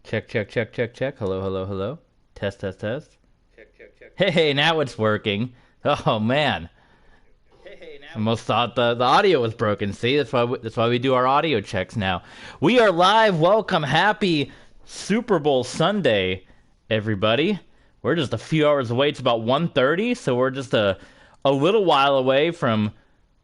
Check, check, check, check, check. Hello, hello, hello. Test, test, test. Hey, now it's working. Oh man, almost thought the audio was broken. See, that's why we do our audio checks now. We are live. Welcome, happy Super Bowl Sunday, everybody. We're just a few hours away. It's about 1:30, so we're just a little while away from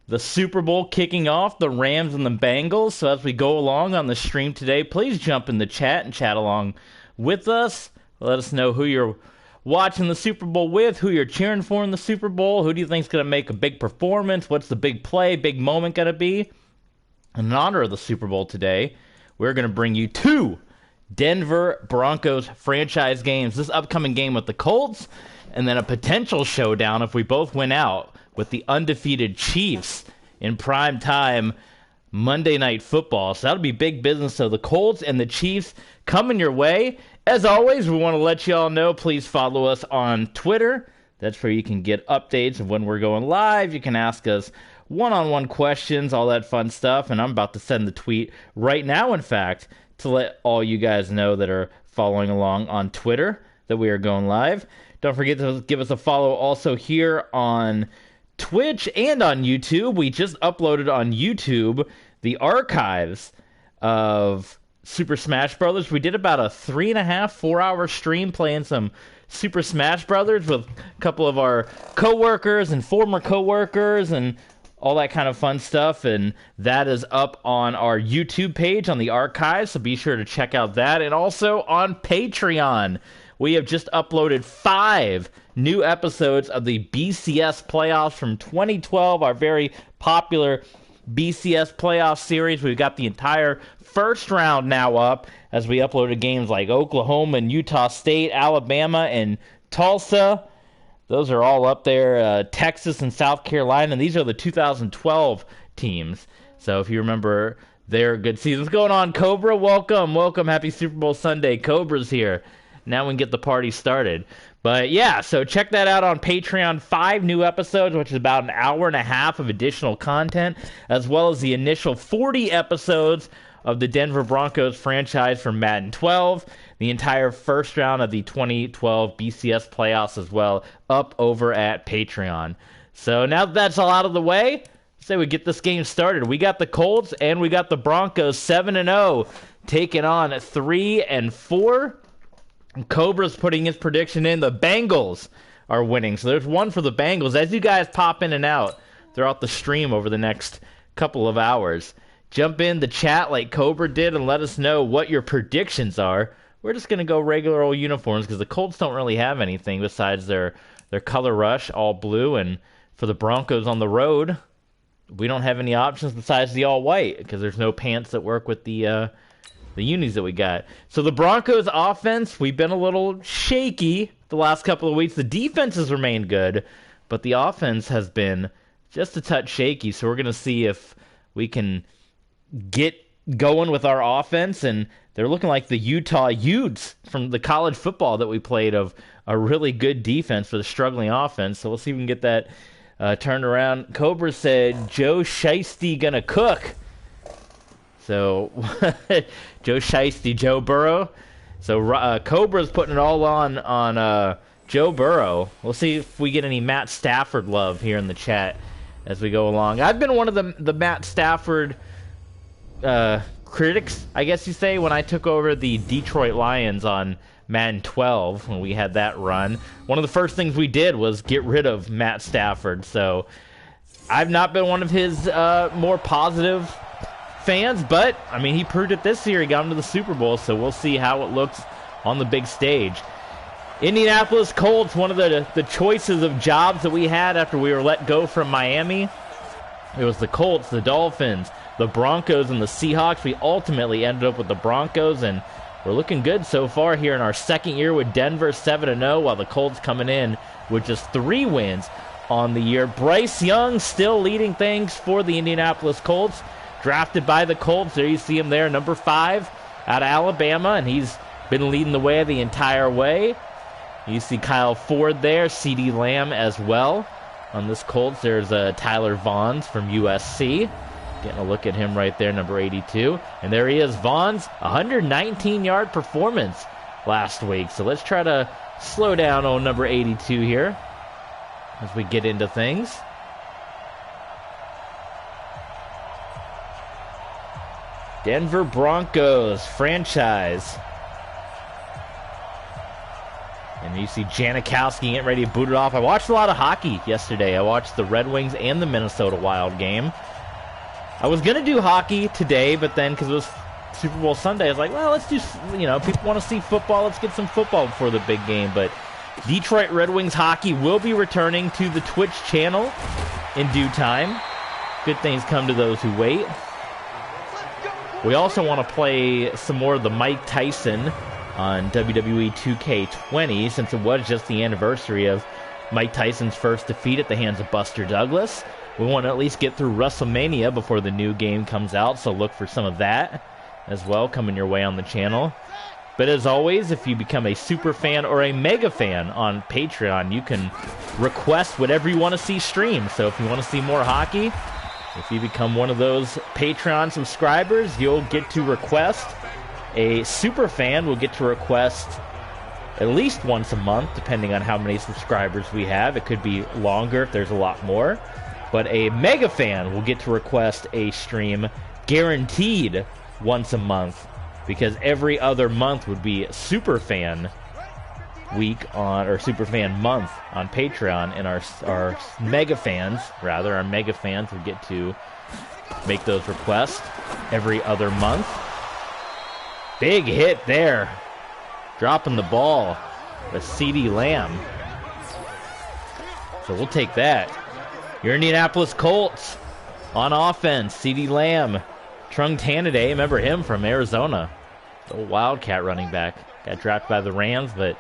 the Super Bowl kicking off, the Rams and the Bengals. So as we go along on the stream today, please jump in the chat and chat along with us. Let us know who you're watching the Super Bowl with, who you're cheering for in the Super Bowl, who do you think is going to make a big performance, what's the big play, big moment going to be. In honor of the Super Bowl today, we're going to bring you two Denver Broncos franchise games. This upcoming game with the Colts, and then a potential showdown if we both win out with the undefeated Chiefs in prime time Monday Night Football. So that'll be big business. So the Colts and the Chiefs coming your way. As always, we want to let you all know, please follow us on Twitter. That's where you can get updates of when we're going live. You can ask us one-on-one questions, all that fun stuff. And I'm about to send the tweet right now, in fact, to let all you guys know that are following along on Twitter that we are going live. Don't forget to give us a follow also here on Twitch and on YouTube. We just uploaded on YouTube the archives of Super Smash Brothers. We did about a 3.5-4 hour stream playing some Super Smash Brothers with a couple of our coworkers and former coworkers and all that kind of fun stuff, and that is up on our YouTube page on the archives, so be sure to check out that. And also on Patreon, we have just uploaded 5 new episodes of the BCS playoffs from 2012, our very popular BCS playoff series. We've got the entire first round now up as we uploaded games like Oklahoma and Utah State, Alabama and Tulsa. Those are all up there. Texas and South Carolina, and these are the 2012 teams. So if you remember their good seasons going on, Cobra, welcome. Happy Super Bowl Sunday. Cobra's here. Now we can get the party started. But yeah, so check that out on Patreon. 5 new episodes, which is about an hour and a half of additional content, as well as the initial 40 episodes of the Denver Broncos franchise from Madden 12, the entire first round of the 2012 BCS playoffs as well, up over at Patreon. So now that that's all out of the way, say we get this game started. We got the Colts and we got the Broncos 7-0 taking on 3-4. Cobra's putting his prediction in. The Bengals are winning. So there's one for the Bengals. As you guys pop in and out throughout the stream over the next couple of hours, jump in the chat like Cobra did and let us know what your predictions are. We're just going to go regular old uniforms because the Colts don't really have anything besides their color rush, all blue. And for the Broncos on the road, we don't have any options besides the all white because there's no pants that work with the unis that we got. So the Broncos offense, we've been a little shaky the last couple of weeks. The defense has remained good, but the offense has been just a touch shaky. So we're going to see if we can get going with our offense. And they're looking like the Utah Utes from the college football that we played, of a really good defense for the struggling offense. So we'll see if we can get that turned around. Cobra said, Joe Shiesty gonna cook. So, Joe Shiesty, Joe Burrow. So, Cobra's putting it all on Joe Burrow. We'll see if we get any Matt Stafford love here in the chat as we go along. I've been one of the Matt Stafford critics, I guess you say, when I took over the Detroit Lions on Madden 12, when we had that run. One of the first things we did was get rid of Matt Stafford. So, I've not been one of his more positive fans, but I mean, he proved it this year. He got him to the Super Bowl, so we'll see how it looks on the big stage. Indianapolis Colts, one of the choices of jobs that we had after we were let go from Miami. It was the Colts, the Dolphins, the Broncos, and the Seahawks. We ultimately ended up with the Broncos, and we're looking good so far here in our second year with Denver 7-0, while the Colts coming in with just 3 wins on the year. Bryce Young still leading things for the Indianapolis Colts. Drafted by the Colts. There you see him there, number 5 out of Alabama, and he's been leading the way the entire way. You see Kyle Ford there, CeeDee Lamb as well. On this Colts, there's Tyler Vaughns from USC. Getting a look at him right there, number 82. And there he is, Vaughn's 119-yard performance last week. So let's try to slow down on number 82 here as we get into things. Denver Broncos franchise. And you see Janikowski getting ready to boot it off. I watched a lot of hockey yesterday. I watched the Red Wings and the Minnesota Wild game. I was going to do hockey today, but then because it was Super Bowl Sunday, I was like, well, let's do, people want to see football. Let's get some football before the big game. But Detroit Red Wings hockey will be returning to the Twitch channel in due time. Good things come to those who wait. We also want to play some more of the Mike Tyson on WWE 2K20, since it was just the anniversary of Mike Tyson's first defeat at the hands of Buster Douglas. We want to at least get through WrestleMania before the new game comes out, so look for some of that as well coming your way on the channel. But as always, if you become a super fan or a mega fan on Patreon, you can request whatever you want to see streamed. So if you want to see more hockey, if you become one of those Patreon subscribers, you'll get to request. A super fan will get to request at least once a month, depending on how many subscribers we have. It could be longer if there's a lot more. But a mega fan will get to request a stream guaranteed once a month, because every other month would be super fan week on, or super fan month on Patreon, and our mega fans would get to make those requests every other month. Big hit there. Dropping the ball with CD Lamb. So we'll take that. Your Indianapolis Colts on offense. CD Lamb. Trung Tanaday, remember him from Arizona. The Wildcat running back. Got drafted by the Rams, but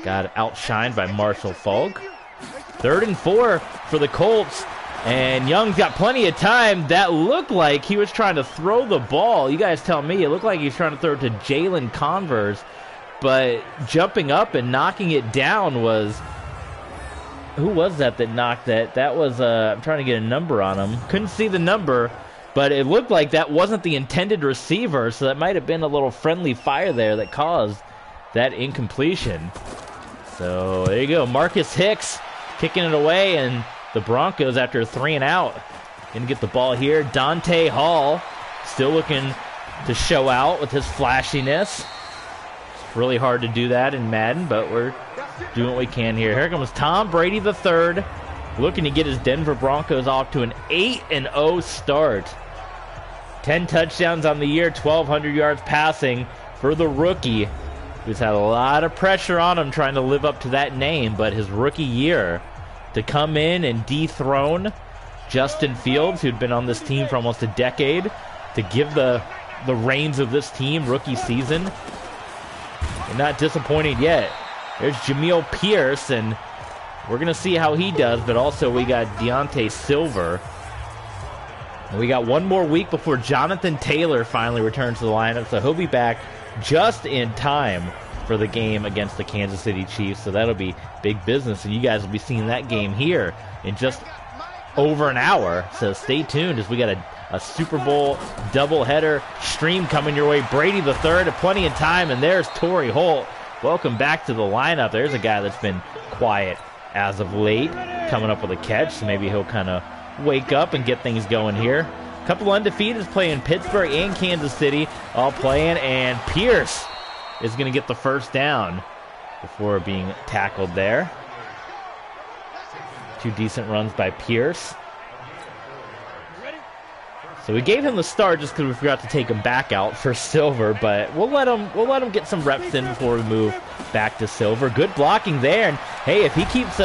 got outshined by Marshall Faulk. 3rd and 4 for the Colts. And Young's got plenty of time. That looked like he was trying to throw the ball. You guys tell me. It looked like he was trying to throw it to Jalen Converse. But jumping up and knocking it down was... Who was that knocked that? That was... I'm trying to get a number on him. Couldn't see the number. But it looked like that wasn't the intended receiver. So that might have been a little friendly fire there that caused that incompletion. So there you go. Marcus Hicks kicking it away, and the Broncos, after a 3 and out, going to get the ball here. Dante Hall still looking to show out with his flashiness. It's really hard to do that in Madden, but we're doing what we can here. Here comes Tom Brady III, looking to get his Denver Broncos off to an 8-0 start. 10 touchdowns on the year, 1,200 yards passing for the rookie, who's had a lot of pressure on him trying to live up to that name, but his rookie year, to come in and dethrone Justin Fields, who'd been on this team for almost a decade, to give the reins of this team rookie season. And not disappointed yet. There's Jamil Pierce, and we're going to see how he does, but also we got Deontay Silver. And we got one more week before Jonathan Taylor finally returns to the lineup, so he'll be back just in time for the game against the Kansas City Chiefs, so that'll be big business, and you guys will be seeing that game here in just over an hour, so stay tuned as we got a Super Bowl doubleheader stream coming your way. Brady the third, plenty of time, and there's Torrey Holt. Welcome back to the lineup. There's a guy that's been quiet as of late, coming up with a catch, so maybe he'll kind of wake up and get things going here. A couple undefeateds playing Pittsburgh and Kansas City, all playing, and Pierce is going to get the first down before being tackled there. 2 decent runs by Pierce. So we gave him the start just because we forgot to take him back out for Silver, but we'll let him get some reps in before we move back to Silver. Good blocking there, and hey, if he keeps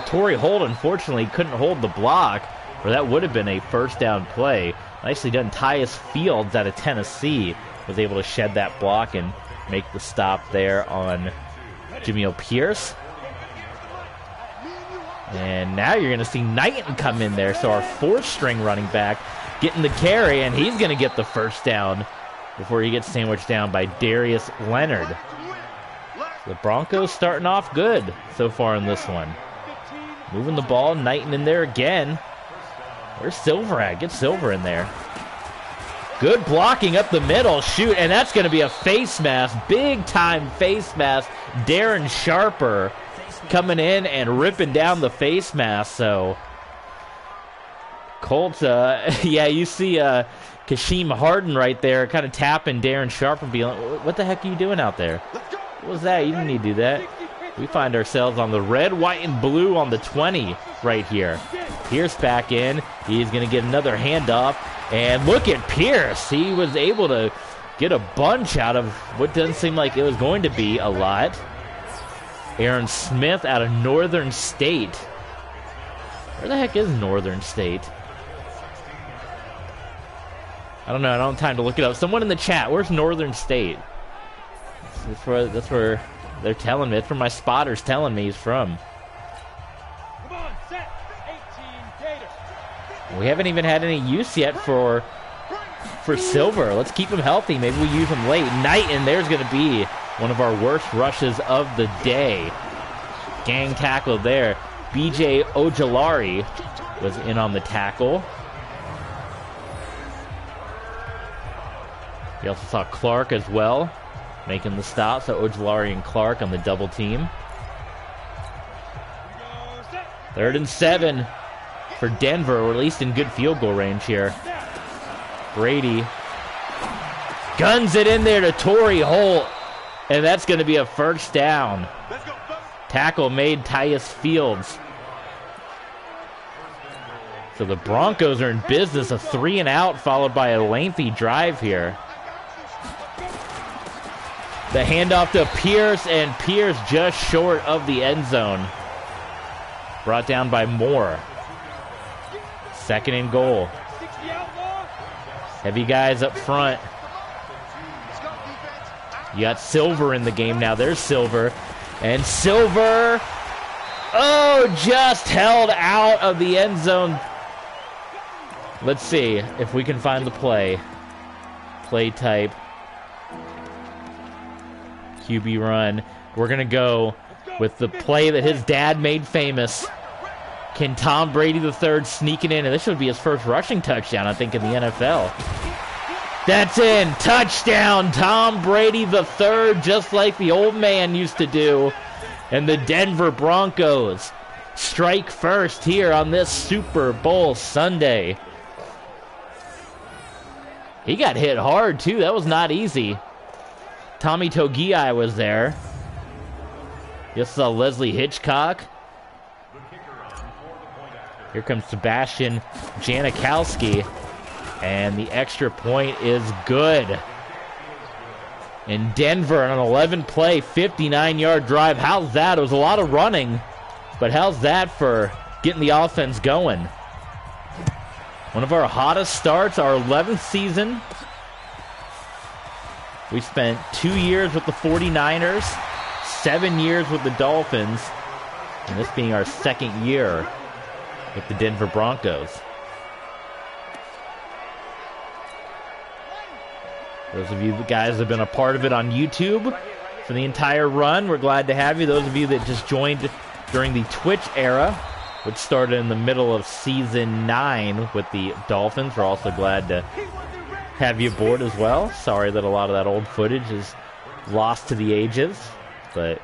Torrey Holt, unfortunately couldn't hold the block, or that would have been a first down play. Nicely done. Tyus Fields out of Tennessee was able to shed that block and make the stop there on Jamil Pierce. And now you're going to see Knighton come in there, so our 4th-string running back getting the carry, and he's going to get the first down before he gets sandwiched down by Darius Leonard. The Broncos starting off good so far in this one. Moving the ball, Knighton in there again. Where's Silver at? Get Silver in there. Good blocking up the middle. Shoot, and that's going to be a face mask. Big-time face mask. Darren Sharper coming in and ripping down the face mask. So, Colts, yeah, you see Kasheem Harden right there kind of tapping Darren Sharper, being like, what the heck are you doing out there? What was that? You didn't need to do that. We find ourselves on the red, white, and blue on the 20 right here. Pierce back in. He's going to get another handoff. And look at Pierce. He was able to get a bunch out of what doesn't seem like it was going to be a lot. Aaron Smith out of Northern State. Where the heck is Northern State? I don't know. I don't have time to look it up. Someone in the chat, where's Northern State? That's where they're telling me. That's where my spotter's telling me he's from. Come on, set. 18 Gators. We haven't even had any use yet for Silver. Let's keep him healthy. Maybe we use him late. Knighton, there's going to be one of our worst rushes of the day. Gang tackle there. BJ Ojolari was in on the tackle. We also saw Clark as well, making the stop. So Ojolari and Clark on the double team. 3rd and 7 for Denver, or at least in good field goal range here. Brady guns it in there to Torrey Holt, and that's going to be a first down. Tackle made Tyus Fields. So the Broncos are in business, a 3 and out followed by a lengthy drive here. The handoff to Pierce, and Pierce just short of the end zone. Brought down by Moore. 2nd and goal. Heavy guys up front. You got Silver in the game now. There's Silver. And Silver, oh, just held out of the end zone. Let's see if we can find the play. Play type. QB run. We're going to go with the play that his dad made famous. Can Tom Brady III sneaking in? And this would be his first rushing touchdown, I think, in the NFL. That's in. Touchdown, Tom Brady III, just like the old man used to do. And the Denver Broncos strike first here on this Super Bowl Sunday. He got hit hard, too. That was not easy. Tommy Togiai was there. Just saw Leslie Hitchcock. Here comes Sebastian Janikowski. And the extra point is good. In Denver, on an 11-play, 59-yard drive. How's that? It was a lot of running. But how's that for getting the offense going? One of our hottest starts, our 11th season. We spent 2 years with the 49ers, 7 years with the Dolphins, and this being our 2nd year with the Denver Broncos. Those of you guys that have been a part of it on YouTube for the entire run, we're glad to have you. Those of you that just joined during the Twitch era, which started in the middle of Season 9 with the Dolphins, we're also glad to have you aboard as well. Sorry that a lot of that old footage is lost to the ages, but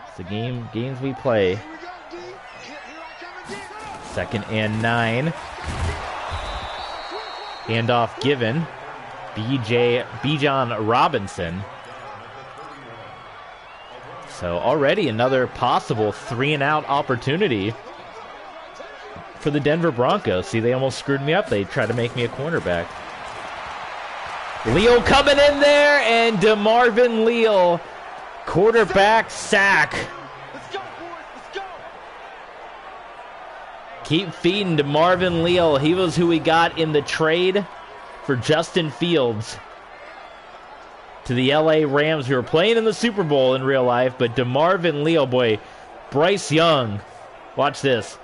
it's the games we play. 2nd and 9. Handoff given. Bijan Robinson. So already another possible 3 and out opportunity for the Denver Broncos. See, they almost screwed me up. They tried to make me a cornerback. Leal coming in there, and DeMarvin Leal, quarterback sack. Keep feeding DeMarvin Leal. He was who we got in the trade for Justin Fields to the LA Rams, who were playing in the Super Bowl in real life. But DeMarvin Leal, boy, Bryce Young, watch this.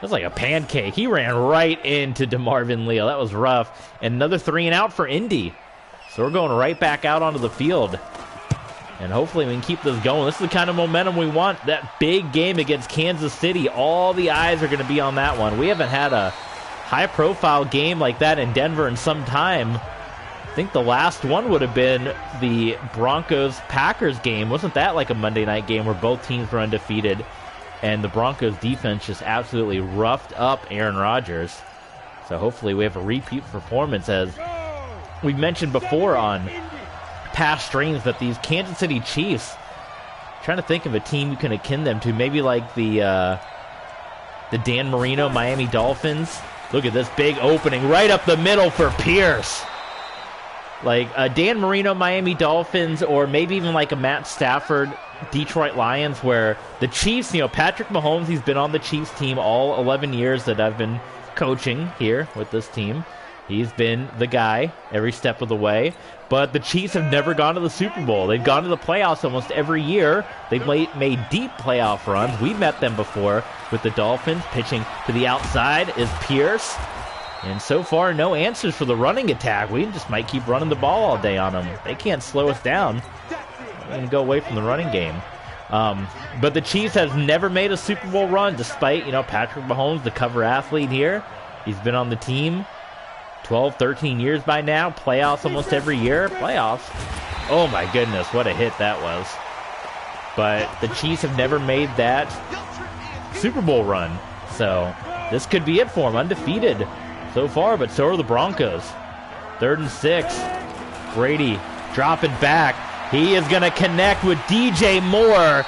That's like a pancake. He ran right into DeMarvin Leal. That was rough. And another 3 and out for Indy. So we're going right back out onto the field. And hopefully we can keep this going. This is the kind of momentum we want. That big game against Kansas City, all the eyes are going to be on that one. We haven't had a high-profile game like that in Denver in some time. I think the last one would have been the Broncos-Packers game. Wasn't that like a Monday night game where both teams were undefeated and the Broncos defense just absolutely roughed up Aaron Rodgers? So hopefully we have a repeat performance, as we mentioned before on past streams, that these Kansas City Chiefs, trying to think of a team you can akin them to, maybe like the Dan Marino Miami Dolphins. Look at this big opening right up the middle for Pierce. Like Dan Marino Miami Dolphins, or maybe even like a Matt Stafford Detroit Lions, where the Chiefs, Patrick Mahomes, he's been on the Chiefs team all 11 years that I've been coaching here with this team. He's been the guy every step of the way. But the Chiefs have never gone to the Super Bowl. They've gone to the playoffs almost every year. They've made deep playoff runs. We met them before with the Dolphins. Pitching to the outside is Pierce. And so far, no answers for the running attack. We just might keep running the ball all day on them. They can't slow us down. We're going to go away from the running game. But the Chiefs has never made a Super Bowl run, despite, Patrick Mahomes, the cover athlete here. He's been on the team 12, 13 years by now. Playoffs almost every year. Playoffs. Oh my goodness, what a hit that was. But the Chiefs have never made that Super Bowl run. So this could be it for them. Undefeated so far, but so are the Broncos. 3rd and 6. Brady dropping back. He is going to connect with DJ Moore.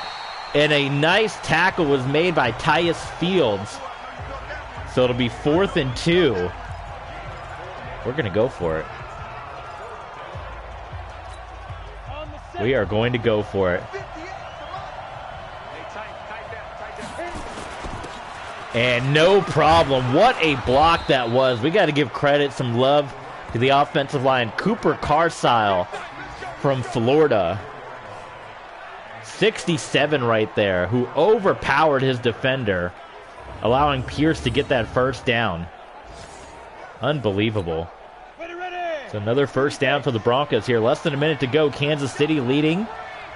And a nice tackle was made by Tyus Fields. So it'll be 4th and 2. We're going to go for it. We are going to go for it. And no problem. What a block that was. We got to give credit, some love to the offensive line. Cooper Carsile from Florida. 67 right there, who overpowered his defender, allowing Pierce to get that first down. Unbelievable. So another first down for the Broncos here. Less than a minute to go. Kansas City leading.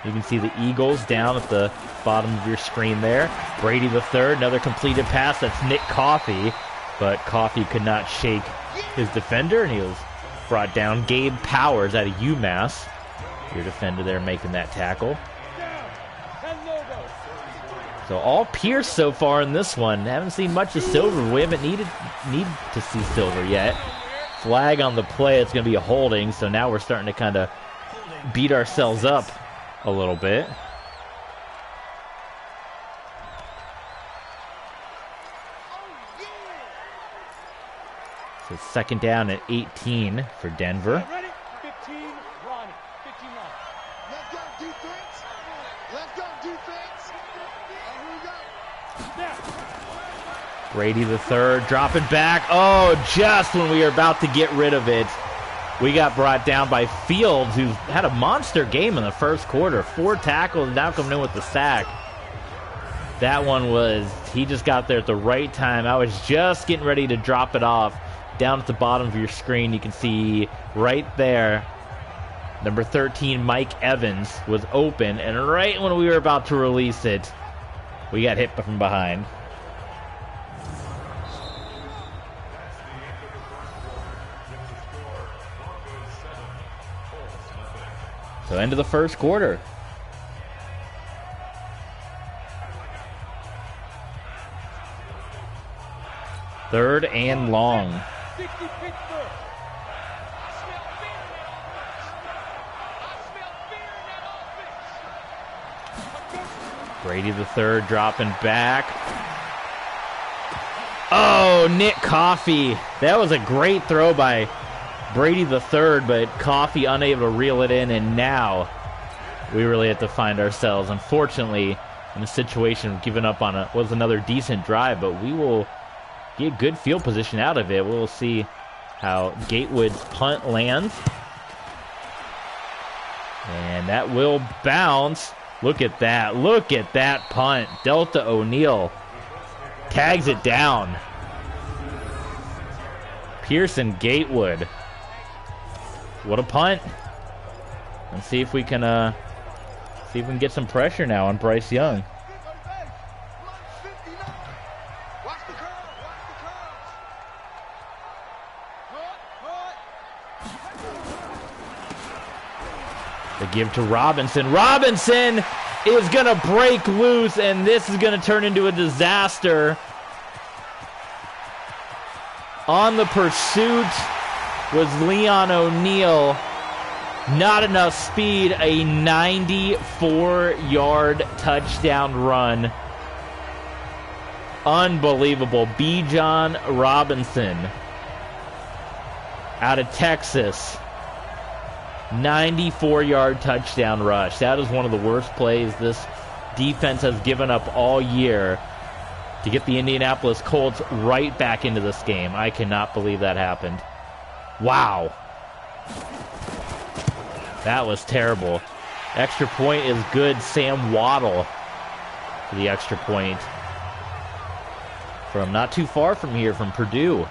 You can see the Eagles down at the bottom of your screen there. Brady the third, another completed pass. That's Nick Coffey, but Coffey could not shake his defender, and he was brought down. Gabe Powers out of UMass, your defender there, making that tackle. So all Pierce so far in this one. Haven't seen much of Silver. We haven't needed to see Silver yet. Flag on the play. It's going to be a holding. So now we're starting to kind of beat ourselves up a little bit. So 2nd down at 18 for Denver. 15, Ronnie. 15 line. Let's go defense. Let's go defense. Here we go. Brady the third, dropping back. Oh, just when we were about to get rid of it, we got brought down by Fields, who's had a monster game in the first quarter. 4 tackles, now coming in with the sack. That one was, he just got there at the right time. I was just getting ready to drop it off. Down at the bottom of your screen, you can see right there, number 13, Mike Evans, was open. And right when we were about to release it, we got hit from behind. So end of the first quarter. Third and long. 60 Pittsburgh. Brady the third, dropping back. Oh, Nick Coffey. That was a great throw by Brady the third, but Coffey unable to reel it in, and now we really have to find ourselves, unfortunately, in a situation of giving up on another decent drive, but we will get good field position out of it. We'll see how Gatewood's punt lands. And that will bounce. Look at that. Look at that punt. Delta O'Neal tags it down. Pearson Gatewood. What a punt. Let's see if we can See if we can get some pressure now on Bryce Young. The give to Robinson. Robinson is going to break loose, and this is going to turn into a disaster. On the pursuit was Leon O'Neal. Not enough speed. A 94-yard touchdown run. Unbelievable. Bijan Robinson out of Texas. 94-yard touchdown rush. That is one of the worst plays this defense has given up all year to get the Indianapolis Colts right back into this game. I cannot believe that happened. Wow. That was terrible. Extra point is good. Sam Waddle for the extra point from not too far from here, from Purdue.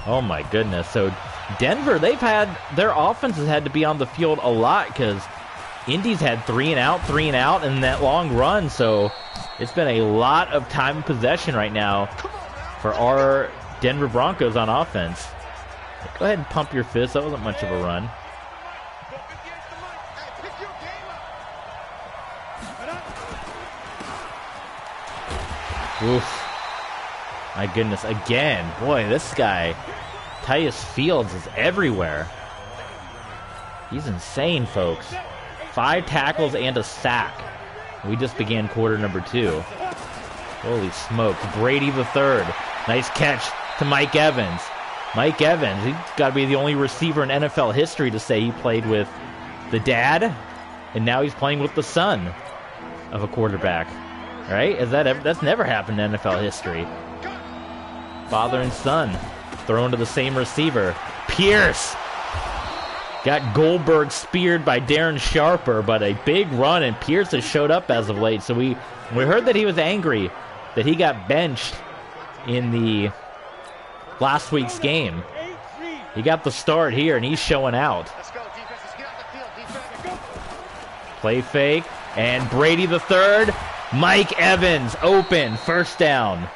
Oh my goodness. So Denver, their offense has had to be on the field a lot because Indy's had 3 and out, and that long run. So it's been a lot of time and possession right now for our Denver Broncos on offense. Go ahead and pump your fist. That wasn't much of a run. Oof. My goodness. Again. Boy, this guy, Tyus Fields, is everywhere. He's insane, folks. 5 tackles and a sack. We just began quarter number 2. Holy smokes. Brady the third. Nice catch to Mike Evans. Mike Evans, he's got to be the only receiver in NFL history to say he played with the dad, and now he's playing with the son of a quarterback. Right? That's never happened in NFL history. Father and son thrown to the same receiver. Pierce got Goldberg speared by Darren Sharper, but a big run, and Pierce has showed up as of late. So we heard that he was angry that he got benched in the last week's game. He got the start here, and he's showing out. Play fake, and Brady the third. Mike Evans open, first down.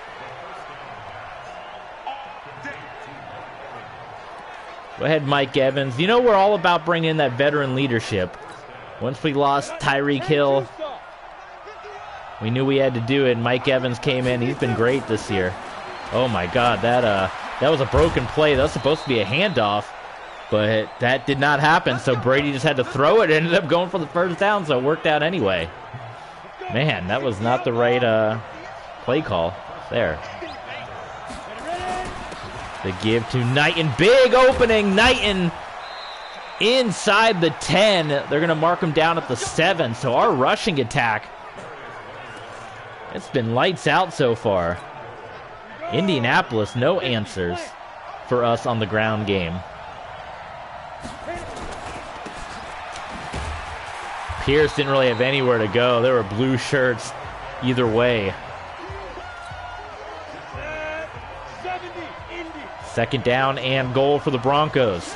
Go ahead, Mike Evans. You know we're all about bringing in that veteran leadership. Once we lost Tyreek Hill, we knew we had to do it. Mike Evans came in. He's been great this year. Oh my God, that was a broken play. That was supposed to be a handoff, but that did not happen. So Brady just had to throw it. It ended up going for the first down, so it worked out anyway. Man, that was not the right play call there. The give to Knighton. Big opening. Knighton inside the 10. They're going to mark him down at the 7. So our rushing attack, it's been lights out so far. Indianapolis, no answers for us on the ground game. Pierce didn't really have anywhere to go. There were blue shirts either way. Second down and goal for the Broncos.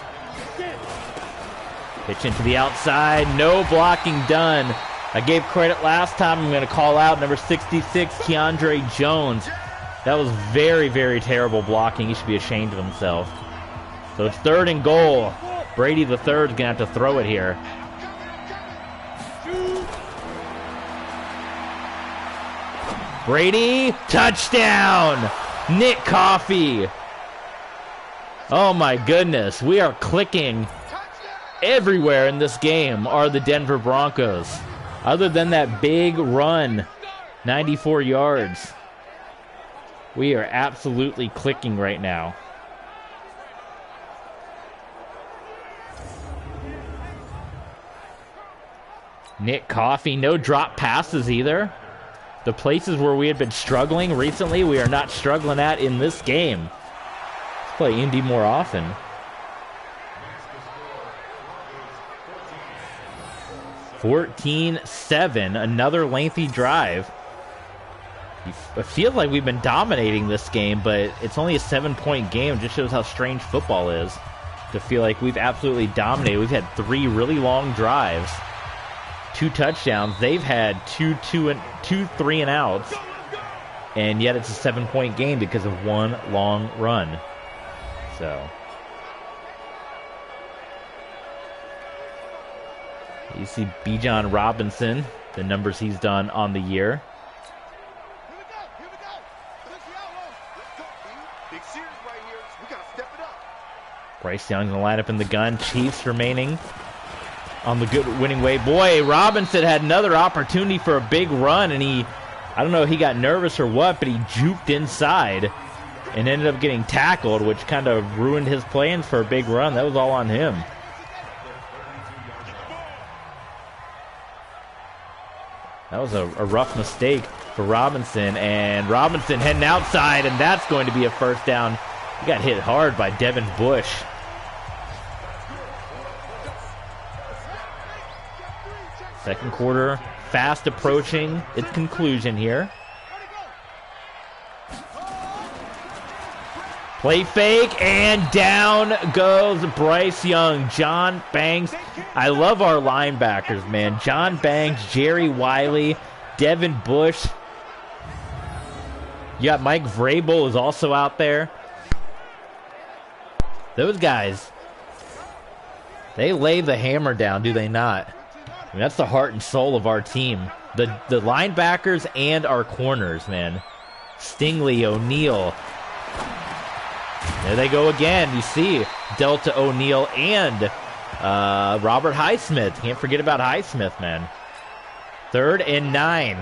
Pitch into the outside. No blocking done. I gave credit last time. I'm going to call out number 66, Keandre Jones. That was very, very terrible blocking. He should be ashamed of himself. So it's 3rd and goal. Brady the third is going to have to throw it here. Brady, touchdown! Nick Coffey. Oh my goodness, we are clicking everywhere in this game are the Denver Broncos. Other than that big run, 94 yards. We are absolutely clicking right now. Nick Coffey, no drop passes either. The places where we had been struggling recently, we are not struggling at in this game. Let's play Indy more often. $14-7, another lengthy drive. It feels like we've been dominating this game, but it's only a 7-point game. It just shows how strange football is. to feel like we've absolutely dominated. We've had 3 really long drives, 2 touchdowns. They've had two 3 and outs, and yet it's a 7-point game because of 1 long run. So you see Bijan Robinson, the numbers he's done on the year. Bryce Young's in the lineup in the gun. Chiefs remaining on the good winning way. Boy, Robinson had another opportunity for a big run, and I don't know if he got nervous or what, but he juked inside and ended up getting tackled, which kind of ruined his plans for a big run. That was all on him. That was a rough mistake for Robinson, and Robinson heading outside, and that's going to be a first down. He got hit hard by Devin Bush. Second quarter, fast approaching its conclusion here. Play fake, and down goes Bryce Young. John Banks. I love our linebackers, man. John Banks, Jerry Wiley, Devin Bush. You got Mike Vrabel is also out there. Those guys, they lay the hammer down, do they not? I mean, that's the heart and soul of our team. The linebackers and our corners, man. Stingley, O'Neal. There they go again. You see Delta O'Neal and Robert Highsmith. Can't forget about Highsmith, man. 3rd and 9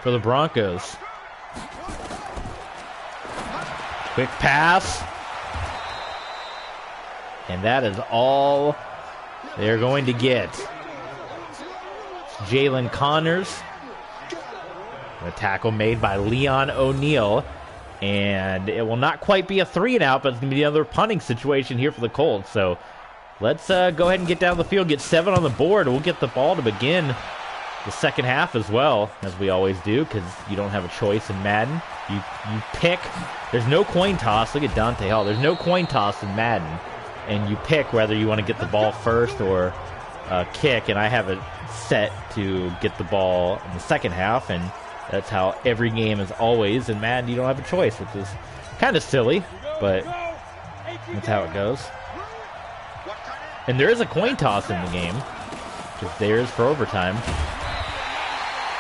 for the Broncos. Quick pass. And that is all they're going to get. Jalen Connors. A tackle made by Leon O'Neal. And it will not quite be a 3 and out, but it's going to be another punting situation here for the Colts. So let's go ahead and get down the field, get 7 on the board. We'll get the ball to begin the second half as well, as we always do, because you don't have a choice in Madden. You pick. There's no coin toss. Look at Dante Hall. There's no coin toss in Madden. And you pick whether you want to get the ball first or kick. And I have it set to get the ball in the second half, and that's how every game is always. In Madden, you don't have a choice, which is kind of silly, but that's how it goes. And there is a coin toss in the game, because there is for overtime.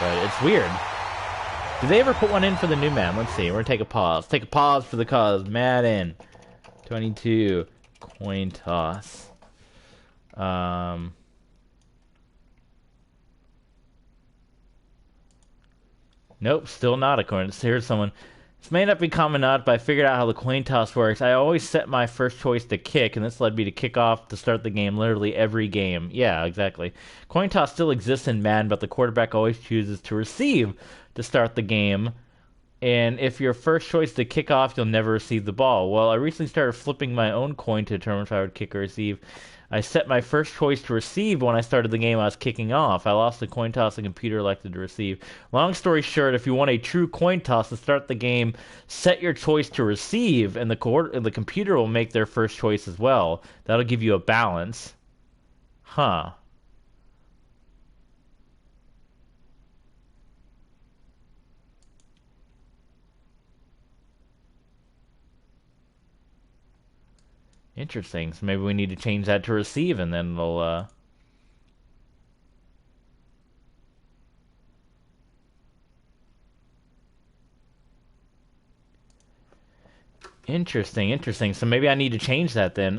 But it's weird. Did they ever put one in for the new Madden? Let's see. We're going to take a pause. Take a pause for the cause. Madden 22 coin toss. Nope, still not a coin. Here's someone. This may not be common knowledge, but I figured out how the coin toss works. I always set my first choice to kick, and this led me to kick off to start the game literally every game. Yeah, exactly. Coin toss still exists in Madden, but the quarterback always chooses to receive to start the game. And if your first choice to kick off, you'll never receive the ball. Well, I recently started flipping my own coin to determine if I would kick or receive. I set my first choice to receive when I started the game I was kicking off. I lost the coin toss, the computer elected to receive. Long story short, if you want a true coin toss to start the game, set your choice to receive, and the computer will make their first choice as well. That'll give you a balance. Huh. Interesting. So maybe we need to change that to receive, and then we'll Interesting. So maybe I need to change that then.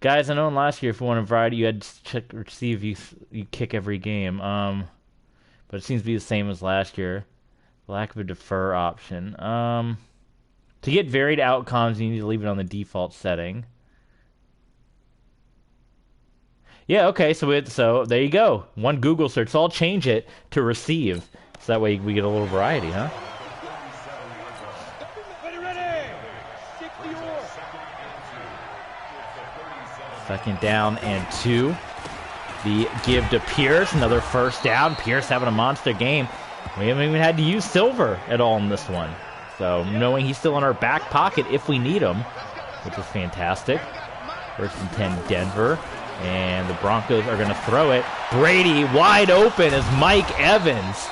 Guys, I know last year if you wanted variety, you had to check receive. You kick every game. But it seems to be the same as last year. Lack of a defer option. To get varied outcomes, you need to leave it on the default setting. Yeah, okay, so there you go. One Google search. So I'll change it to receive. So that way we get a little variety, huh? Second down and 2. The give to Pierce. Another first down. Pierce having a monster game. We haven't even had to use Silver at all in this one. So knowing he's still in our back pocket if we need him. which is fantastic. First and 10, Denver. And the Broncos are going to throw it. Brady wide open as Mike Evans.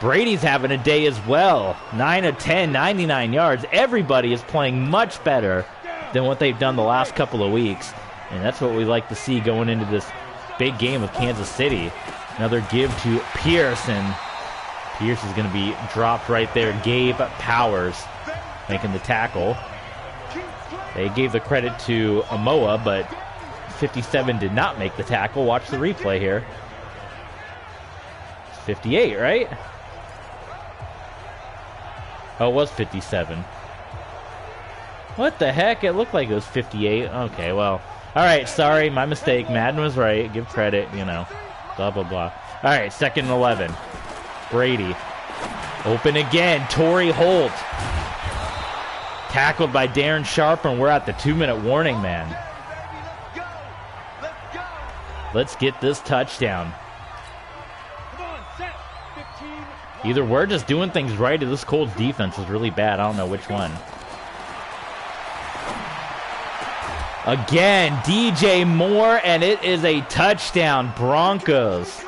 Brady's having a day as well. 9 of 10, 99 yards. Everybody is playing much better than what they've done the last couple of weeks. And that's what we like to see going into this big game with Kansas City. Another give to Pierce, and Pierce is going to be dropped right there. Gabe Powers making the tackle. They gave the credit to Amoa, but 57 did not make the tackle. Watch the replay here. It's 58, right? Oh, it was 57. What the heck? It looked like it was 58. Okay, well. All right, sorry, my mistake. Madden was right. Give credit, you know. Blah, blah, blah. All right, 2nd and 11. Brady. Open again. Torrey Holt. Tackled by Darren Sharp, and we're at the 2-minute warning, man. Let's get this touchdown. Either we're just doing things right or this Colts defense is really bad. I don't know which one. Again, DJ Moore, and it is a touchdown, Broncos.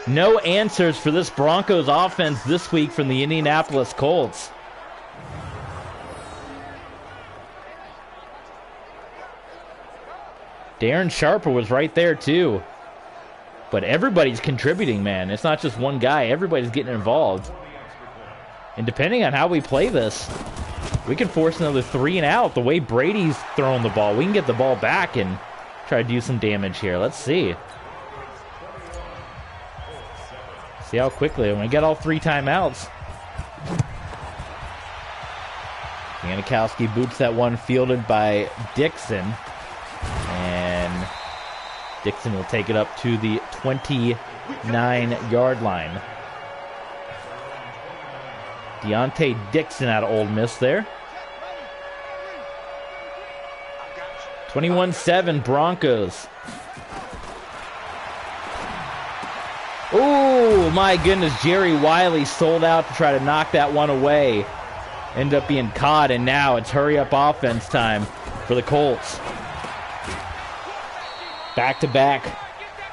No answers for this Broncos offense this week from the Indianapolis Colts. Darren Sharper was right there too. But everybody's contributing, man. It's not just one guy. Everybody's getting involved. And depending on how we play this, we can force another 3 and out. The way Brady's throwing the ball, we can get the ball back and try to do some damage here. Let's see. See how quickly. When we get all 3 timeouts. Janikowski boots that one fielded by Dixon. And Dixon will take it up to the 29-yard line. Deontay Dixon out of Ole Miss there. 21-7 Broncos. Oh, my goodness. Jerry Wiley sold out to try to knock that one away. Ended up being caught, and now it's hurry-up offense time for the Colts. Back-to-back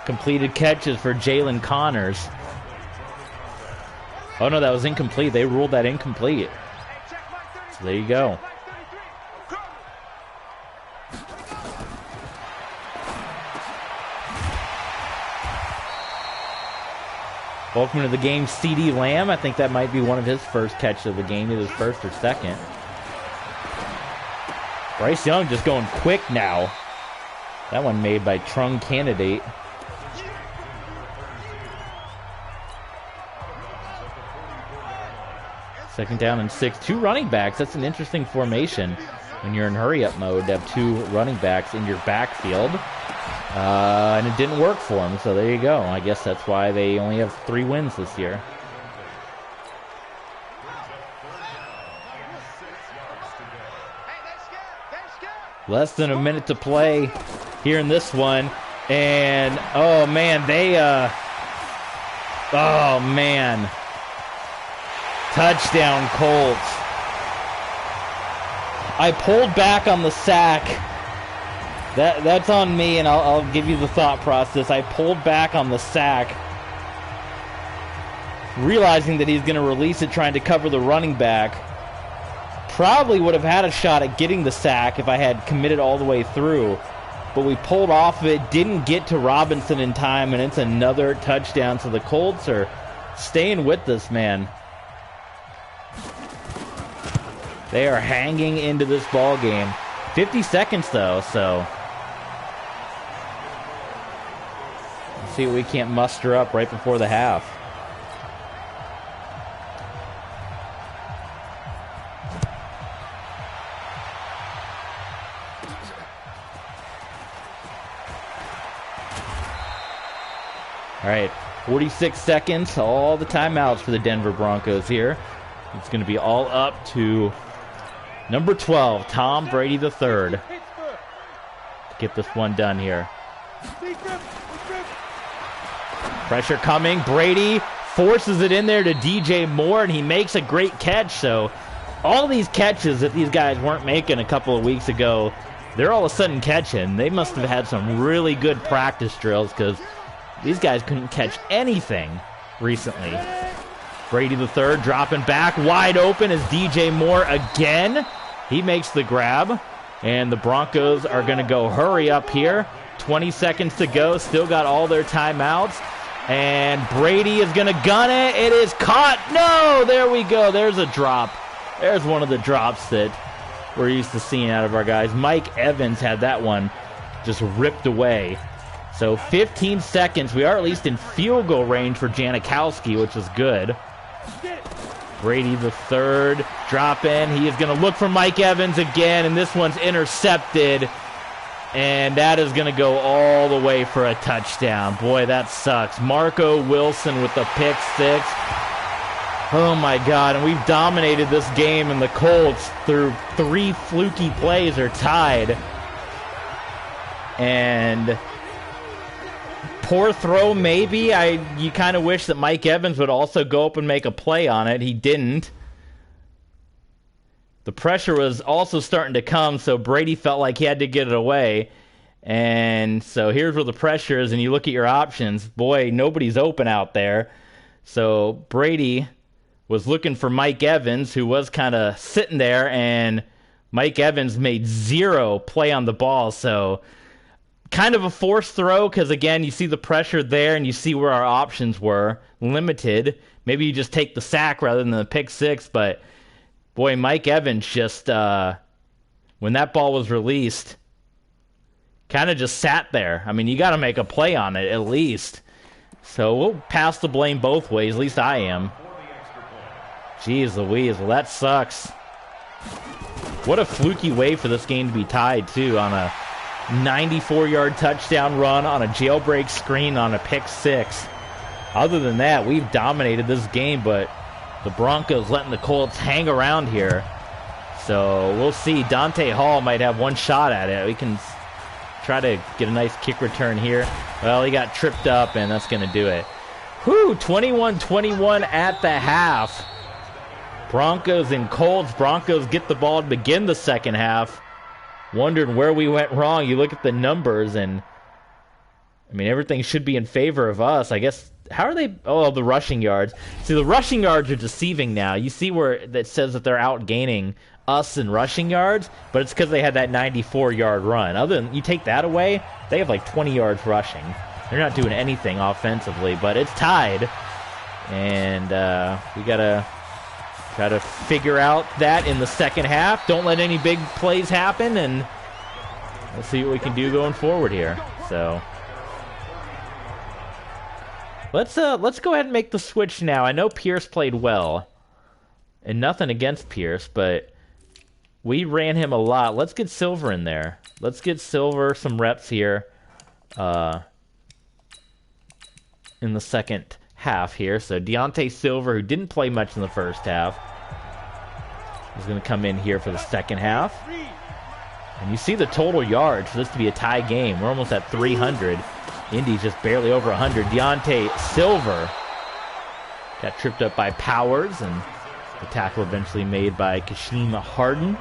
completed catches for Jalen Connors. Oh, no, that was incomplete. They ruled that incomplete. So there you go. Welcome to the game, CeeDee Lamb. I think that might be one of his first catches of the game, either his first or second. Bryce Young just going quick now. That one made by Trung Candidate. Second down and 6. 2 running backs. That's an interesting formation when you're in hurry-up mode to have 2 running backs in your backfield. And it didn't work for them, so there you go. I guess that's why they only have 3 wins this year. Less than a minute to play here in this one. And, oh, man, oh, man. Touchdown, Colts. I pulled back on the sack. That's on me, and I'll give you the thought process. I pulled back on the sack, realizing that he's going to release it, trying to cover the running back. Probably would have had a shot at getting the sack if I had committed all the way through. But we pulled off of it, didn't get to Robinson in time, and it's another touchdown. So the Colts are staying with this, man. They are hanging into this ball game. 50 seconds, though, so let's see what we can't muster up right before the half. All right, 46 seconds, all the timeouts for the Denver Broncos here. It's going to be all up to number 12, Tom Brady III, to get this one done here. Pressure coming. Brady forces it in there to DJ Moore, and he makes a great catch. So all these catches that these guys weren't making a couple of weeks ago, they're all of a sudden catching. They must have had some really good practice drills because these guys couldn't catch anything recently. Brady the third dropping back. Wide open is DJ Moore again. He makes the grab. And the Broncos are going to go hurry up here. 20 seconds to go. Still got all their timeouts. And Brady is going to gun it. It is caught. No, there we go. There's a drop. There's one of the drops that we're used to seeing out of our guys. Mike Evans had that one just ripped away. So 15 seconds. We are at least in field goal range for Janikowski, which is good. Brady the third, drop in. He is going to look for Mike Evans again, and this one's intercepted. And that is going to go all the way for a touchdown. Boy, that sucks. Marco Wilson with the pick six. Oh, my God. And we've dominated this game, and the Colts, through 3 fluky plays, are tied. And poor throw, maybe. You kind of wish that Mike Evans would also go up and make a play on it. He didn't. The pressure was also starting to come, so Brady felt like he had to get it away. And so here's where the pressure is, and you look at your options. Boy, nobody's open out there. So Brady was looking for Mike Evans, who was kind of sitting there, and Mike Evans made 0 play on the ball. So kind of a forced throw because, again, you see the pressure there and you see where our options were limited. Maybe you just take the sack rather than the pick six, but boy, Mike Evans just, when that ball was released, kind of just sat there. I mean, you got to make a play on it at least. So we'll pass the blame both ways. At least I am. Jeez Louise, well, that sucks. What a fluky way for this game to be tied, too, on a 94-yard touchdown run on a jailbreak screen on a pick six. Other than that, we've dominated this game, but the Broncos letting the Colts hang around here. So we'll see. Dante Hall might have one shot at it. We can try to get a nice kick return here. Well, he got tripped up, and that's going to do it. Whew, 21-21 at the half. Broncos and Colts. Broncos get the ball to begin the second half. Wondering where we went wrong. You look at the numbers, and I mean, everything should be in favor of us. I guess, how are they? Oh, the rushing yards. See, the rushing yards are deceiving now. You see where that says that they're outgaining us in rushing yards, but it's because they had that 94-yard run. Other than, you take that away, they have like 20 yards rushing. They're not doing anything offensively, but it's tied. And we got to try to figure out that in the second half. Don't let any big plays happen, and we'll see what we can do going forward here. So let's go ahead and make the switch now. I know Pierce played well, and nothing against Pierce, but we ran him a lot. Let's get Silver in there. Let's get Silver some reps here in the second half here. So Deontay Silver, who didn't play much in the first half, is going to come in here for the second half. And you see the total yards for this to be a tie game. We're almost at 300. Indy's just barely over 100. Deontay Silver got tripped up by Powers, and the tackle eventually made by Kashim Harden.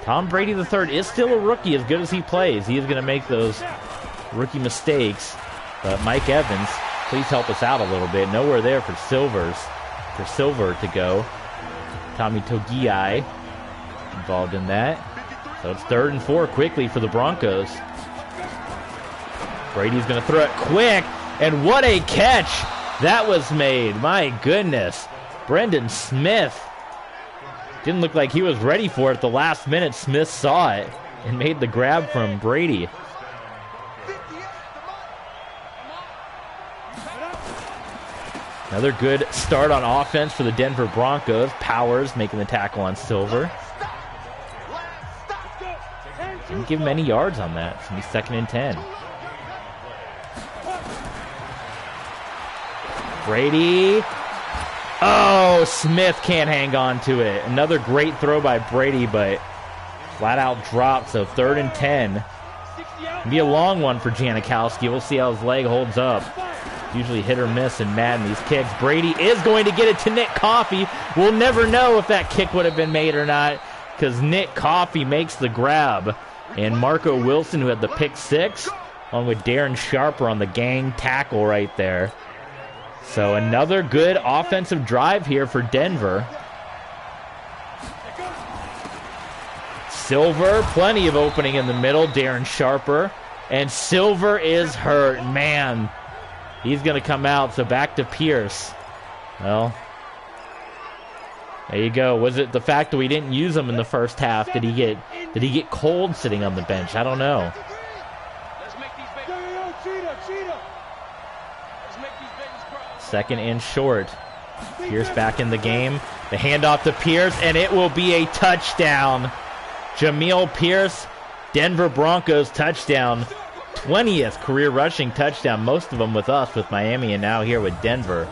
Tom Brady III is still a rookie. As good as he plays, he is going to make those rookie mistakes. But Mike Evans, please help us out a little bit. Nowhere there for Silver to go. Tommy Togiai involved in that. So it's 3rd and 4 quickly for the Broncos. Brady's going to throw it quick, and what a catch that was made. My goodness. Brendan Smith. Didn't look like he was ready for it at the last minute. Smith saw it and made the grab from Brady. Another good start on offense for the Denver Broncos. Powers making the tackle on Silver. Didn't give him any yards on that. It's going to be 2nd and 10. Brady. Oh, Smith can't hang on to it. Another great throw by Brady, but flat out dropped. So 3rd and 10. It'll be a long one for Janikowski. We'll see how his leg holds up. Usually hit or miss in Madden, these kicks. Brady is going to get it to Nick Coffey. We'll never know if that kick would have been made or not because Nick Coffey makes the grab. And Marco Wilson, who had the pick six, along with Darren Sharper on the gang tackle right there. So another good offensive drive here for Denver. Silver, plenty of opening in the middle. Darren Sharper. And Silver is hurt. Man, he's going to come out. So back to Pierce. Well, there you go. Was it the fact that we didn't use him in the first half? Did he get cold sitting on the bench? I don't know. Second and short. Pierce back in the game. The handoff to Pierce, and it will be a touchdown. Jamil Pierce, Denver Broncos touchdown. 20th career rushing touchdown. Most of them with us, with Miami, and now here with Denver.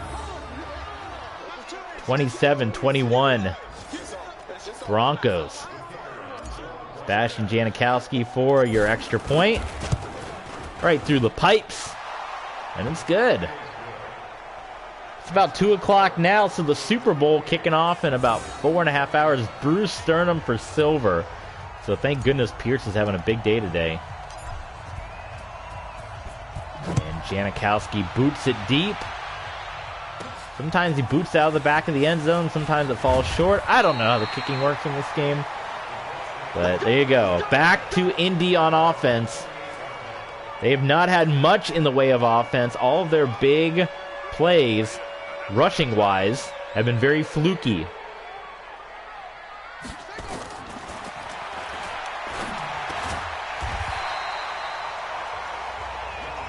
27-21. Broncos. Sebastian Janikowski for your extra point. Right through the pipes. And it's good. It's about 2 o'clock now, so the Super Bowl kicking off in about 4.5 hours. Bruce Sternum for silver. So thank goodness Pierce is having a big day today. And Janikowski boots it deep. Sometimes he boots out of the back of the end zone. Sometimes it falls short. I don't know how the kicking works in this game. But there you go. Back to Indy on offense. They have not had much in the way of offense. All of their big plays, rushing-wise, have been very fluky.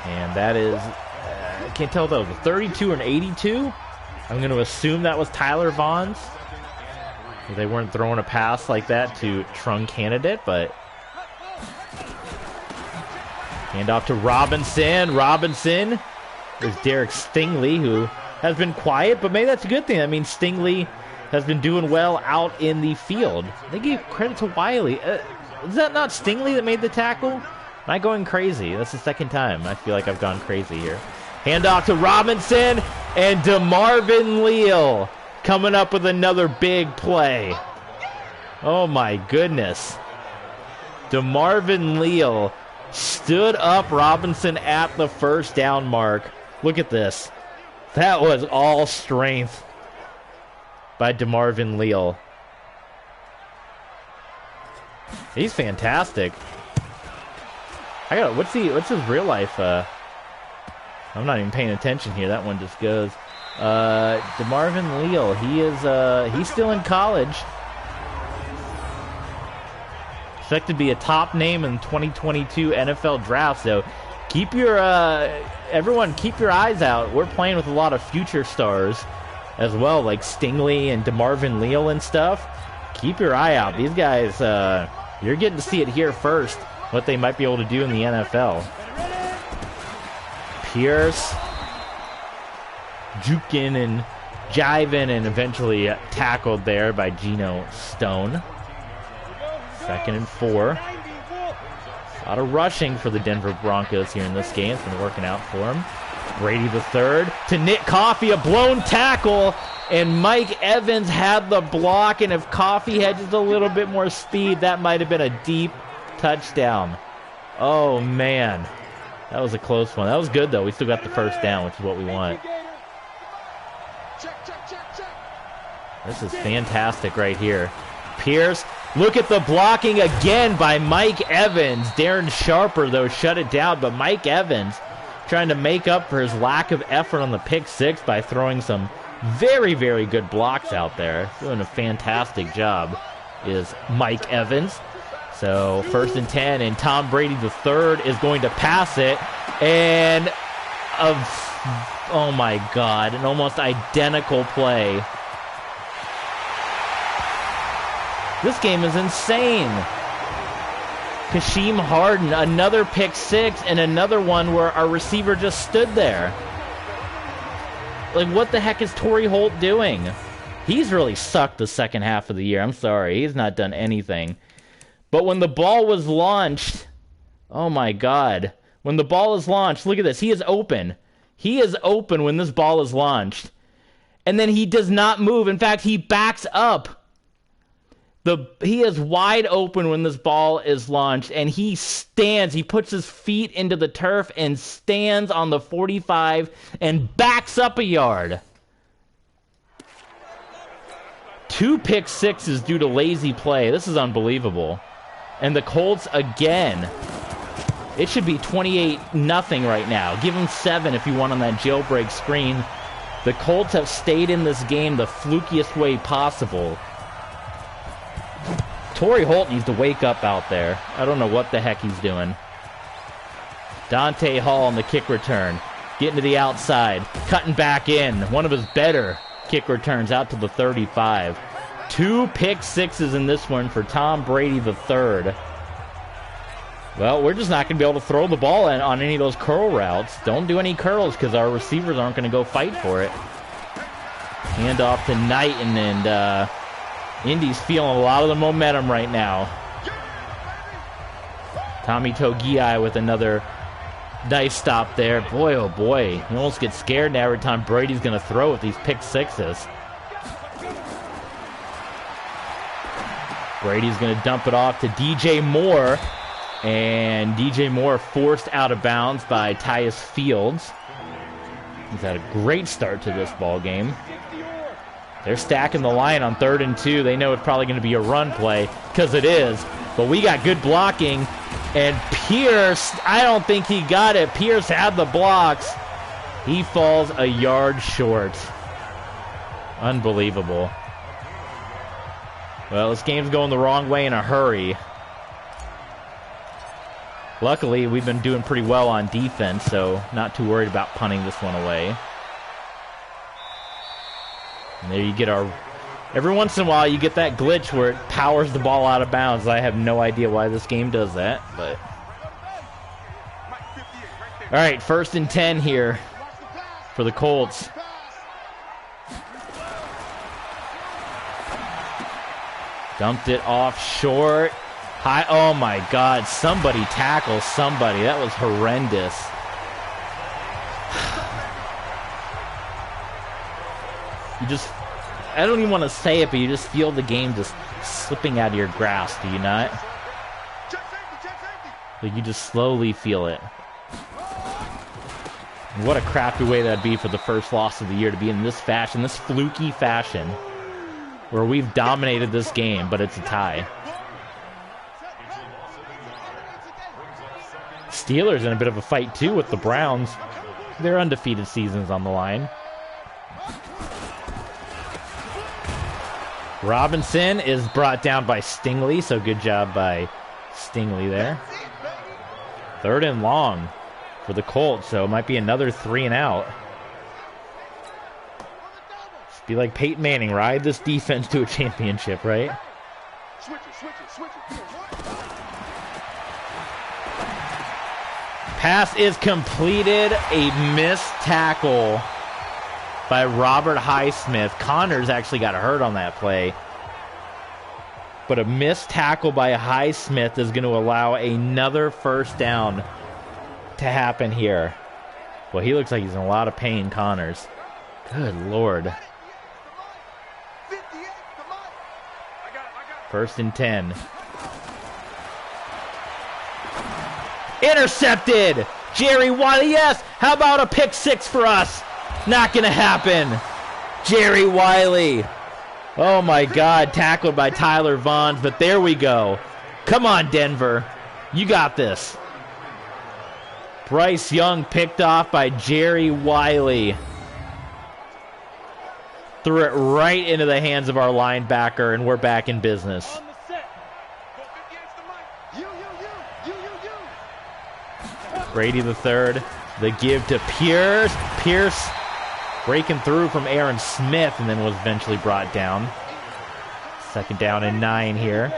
And that is, I can't tell if that was a 32 or an 82. I'm going to assume that was Tyler Vaughn's. They weren't throwing a pass like that to Trung Candidate, but hand off to Robinson. Robinson. There's Derek Stingley, who has been quiet, but maybe that's a good thing. I mean, Stingley has been doing well out in the field. They gave credit to Wiley. Is that not Stingley that made the tackle? Am I going crazy? That's the second time I feel like I've gone crazy here. Handoff to Robinson, and DeMarvin Leal coming up with another big play. Oh my goodness. DeMarvin Leal stood up Robinson at the first down mark. Look at this. That was all strength by DeMarvin Leal. He's fantastic. What's his real life? I'm not even paying attention here. That one just goes. DeMarvin Leal. He's still in college. Expected to be a top name in 2022 NFL draft. So everyone keep your eyes out. We're playing with a lot of future stars as well, like Stingley and DeMarvin Leal and stuff. Keep your eye out. These guys, you're getting to see it here first, what they might be able to do in the NFL. Pierce juking and jiving and eventually tackled there by Geno Stone. 2nd and 4. A lot of rushing for the Denver Broncos here in this game. It's been working out for them. Brady the third to Nick Coffey, a blown tackle, and Mike Evans had the block, and if Coffey had just a little bit more speed, that might have been a deep touchdown. Oh, man. That was a close one. That was good, though. We still got the first down, which is what we want. This is fantastic right here. Pierce, look at the blocking again by Mike Evans. Darren Sharper, though, shut it down, but Mike Evans trying to make up for his lack of effort on the pick six by throwing some very, very good blocks out there. Doing a fantastic job is Mike Evans. So 1st and 10, and Tom Brady III is going to pass it, and oh my God, an almost identical play. This game is insane. Kasheem Harden, another pick six, and another one where our receiver just stood there. Like, what the heck is Torrey Holt doing? He's really sucked the second half of the year. I'm sorry. He's not done anything. But when the ball was launched, oh my God. When the ball is launched, look at this. He is open. He is open when this ball is launched. And then he does not move. In fact, he backs up. He is wide open when this ball is launched, and he stands. He puts his feet into the turf and stands on the 45 and backs up a yard. 2 pick sixes due to lazy play. This is unbelievable. And the Colts again. It should be 28-0 right now. Give them 7 if you want on that jailbreak screen. The Colts have stayed in this game the flukiest way possible. Torrey Holt needs to wake up out there. I don't know what the heck he's doing. Dante Hall on the kick return. Getting to the outside. Cutting back in. One of his better kick returns out to the 35. 2 pick sixes in this one for Tom Brady III. Well, we're just not going to be able to throw the ball on any of those curl routes. Don't do any curls because our receivers aren't going to go fight for it. Hand off to Knighton, and Indy's feeling a lot of the momentum right now. Tommy Togiai with another nice stop there. Boy, oh boy. You almost get scared now every time Brady's going to throw with these pick sixes. Brady's going to dump it off to DJ Moore. And DJ Moore forced out of bounds by Tyus Fields. He's had a great start to this ball game. They're stacking the line on 3rd and 2. They know it's probably going to be a run play, because it is. But we got good blocking. And Pierce, I don't think he got it. Pierce had the blocks. He falls a yard short. Unbelievable. Well, this game's going the wrong way in a hurry. Luckily, we've been doing pretty well on defense, so not too worried about punting this one away. And there you get our... Every once in a while, you get that glitch where it powers the ball out of bounds. I have no idea why this game does that, but... All right, 1st and 10 here for the Colts. Dumped it off short. High. Oh, my God. Somebody tackle somebody. That was horrendous. You just... I don't even want to say it, but you just feel the game just slipping out of your grasp, do you not? Like you just slowly feel it. And what a crappy way that'd be for the first loss of the year, to be in this fashion, this fluky fashion, where we've dominated this game, but it's a tie. Steelers in a bit of a fight, too, with the Browns. Their undefeated season's on the line. Robinson is brought down by Stingley, so good job by Stingley there. 3rd and long for the Colts, so it might be another 3 and out. Just be like Peyton Manning, ride this defense to a championship, right? Pass is completed. A missed tackle by Robert Highsmith. Connors actually got hurt on that play. But a missed tackle by Highsmith is going to allow another 1st down to happen here. Well, he looks like he's in a lot of pain, Connors. Good Lord. 1st and 10. Intercepted! Jerry Wiley, yes! How about a pick 6 for us? Not gonna happen. Jerry Wiley. Oh my God, tackled by Tyler Vaughn, but there we go. Come on, Denver. You got this. Bryce Young picked off by Jerry Wiley. Threw it right into the hands of our linebacker, and we're back in business. Brady the third. The give to Pierce. Pierce breaking through from Aaron Smith, and then was eventually brought down. 2nd down and 9 here.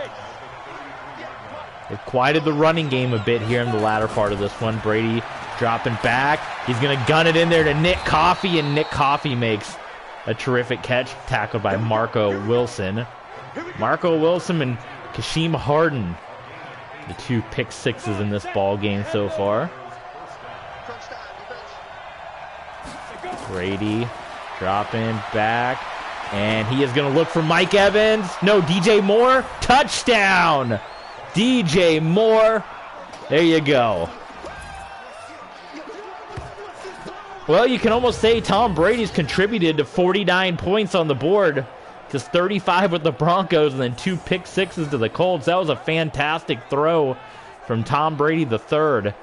They've quieted the running game a bit here in the latter part of this one. Brady dropping back. He's going to gun it in there to Nick Coffey, and Nick Coffey makes a terrific catch, tackled by Marco Wilson. Marco Wilson and Kashim Harden, the 2 pick sixes in this ball game so far. Brady dropping back. And he is going to look for Mike Evans. No, DJ Moore. Touchdown. DJ Moore. There you go. Well, you can almost say Tom Brady's contributed to 49 points on the board. Just 35 with the Broncos and then 2 pick sixes to the Colts. That was a fantastic throw from Tom Brady III.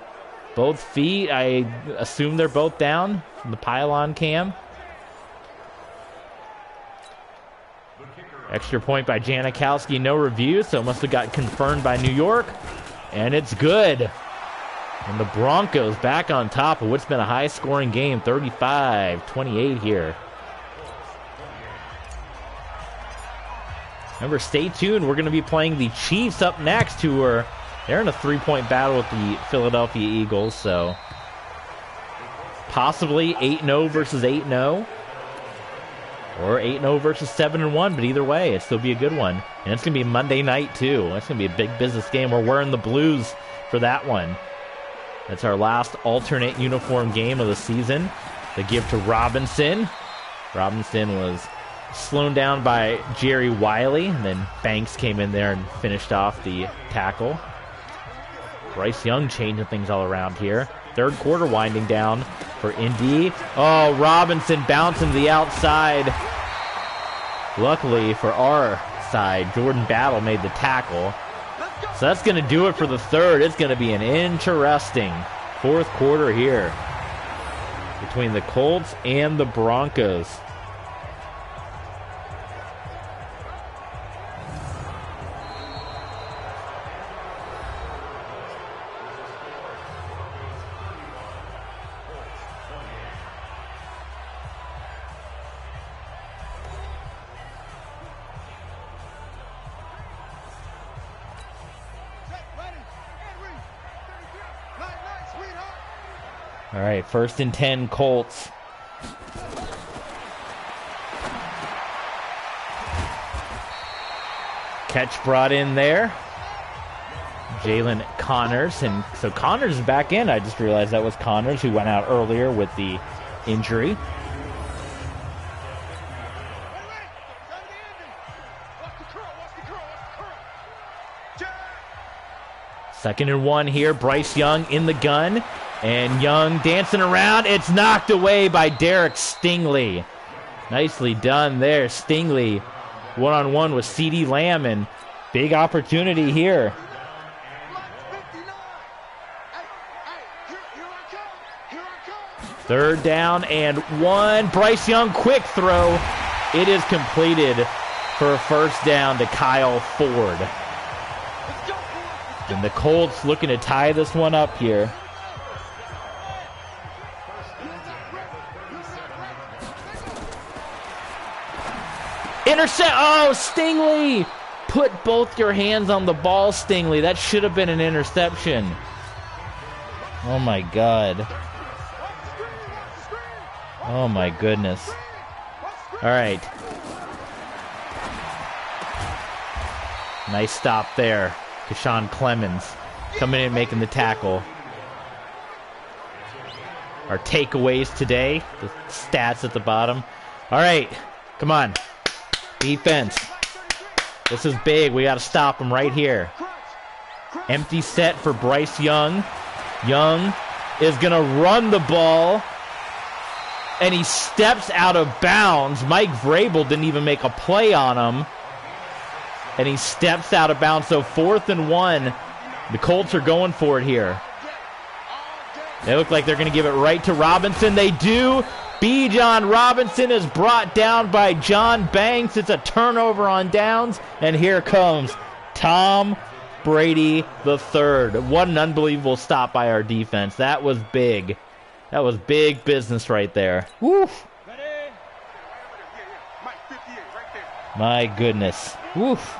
Both feet, I assume they're both down from the pylon cam. Extra point by Janikowski, no review, so it must have got confirmed by New York. And it's good. And the Broncos back on top of what's been a high-scoring game, 35-28 here. Remember, stay tuned. We're going to be playing the Chiefs up next, they're in a 3-point battle with the Philadelphia Eagles, so possibly 8-0 versus 8-0. Or 8-0 versus 7-1, but either way, it'll still be a good one. And it's going to be Monday night, too. That's going to be a big business game. We're wearing the blues for that one. That's our last alternate uniform game of the season. The give to Robinson. Robinson was slowed down by Jerry Wiley, and then Banks came in there and finished off the tackle. Bryce Young changing things all around here. Third quarter winding down for Indy. Oh, Robinson bouncing to the outside. Luckily for our side, Jordan Battle made the tackle. So that's going to do it for the third. It's going to be an interesting fourth quarter here between the Colts and the Broncos. All right, 1st and 10 Colts. Catch brought in there. Jalen Connors. And so Connors is back in. I just realized that was Connors who went out earlier with the injury. Second and 1 here. Bryce Young in the gun. And Young dancing around. It's knocked away by Derek Stingley. Nicely done there. Stingley one-on-one with CeeDee Lamb, and big opportunity here. Third down and 1. Bryce Young, quick throw. It is completed for a first down to Kyle Ford. And the Colts looking to tie this one up here. Intercept. Oh, Stingley. Put both your hands on the ball, Stingley. That should have been an interception. Oh, my God. Oh, my goodness. All right. Nice stop there. Keshawn Clemens coming in making the tackle. Our takeaways today. The stats at the bottom. All right. Come on. Defense. This is big. We got to stop him right here. Empty set for Bryce Young. Young is going to run the ball. And he steps out of bounds. Mike Vrabel didn't even make a play on him. And he steps out of bounds. So 4th and 1. The Colts are going for it here. They look like they're going to give it right to Robinson. They do. Bijan Robinson is brought down by John Banks. It's a turnover on downs. And here comes Tom Brady III. What an unbelievable stop by our defense. That was big. That was big business right there. Woof. My goodness. Woof.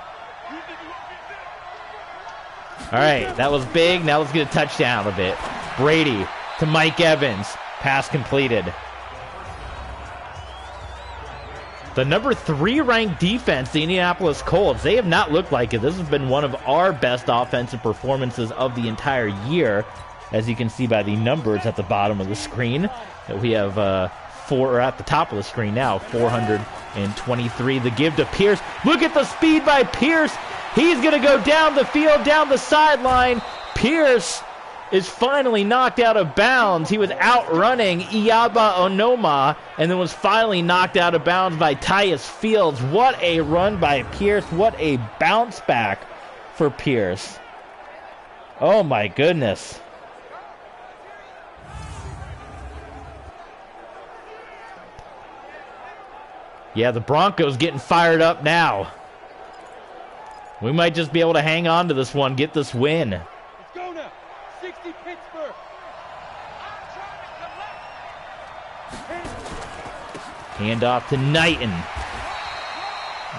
All right, that was big. Now let's get a touchdown of it. Brady to Mike Evans. Pass completed. The number 3 ranked defense, the Indianapolis Colts, they have not looked like it. This has been one of our best offensive performances of the entire year, as you can see by the numbers at the bottom of the screen. That we have at the top of the screen now, 423. The give to Pierce. Look at the speed by Pierce. He's going to go down the field, down the sideline. Pierce is finally knocked out of bounds. He was outrunning Iyaba Onoma and then was finally knocked out of bounds by Tyus Fields. What a run by Pierce. What a bounce back for Pierce. Oh my goodness. Yeah, the Broncos getting fired up now. We might just be able to hang on to this one, get this win. Let's go now. 60 Pittsburgh. Hand off to Knighton.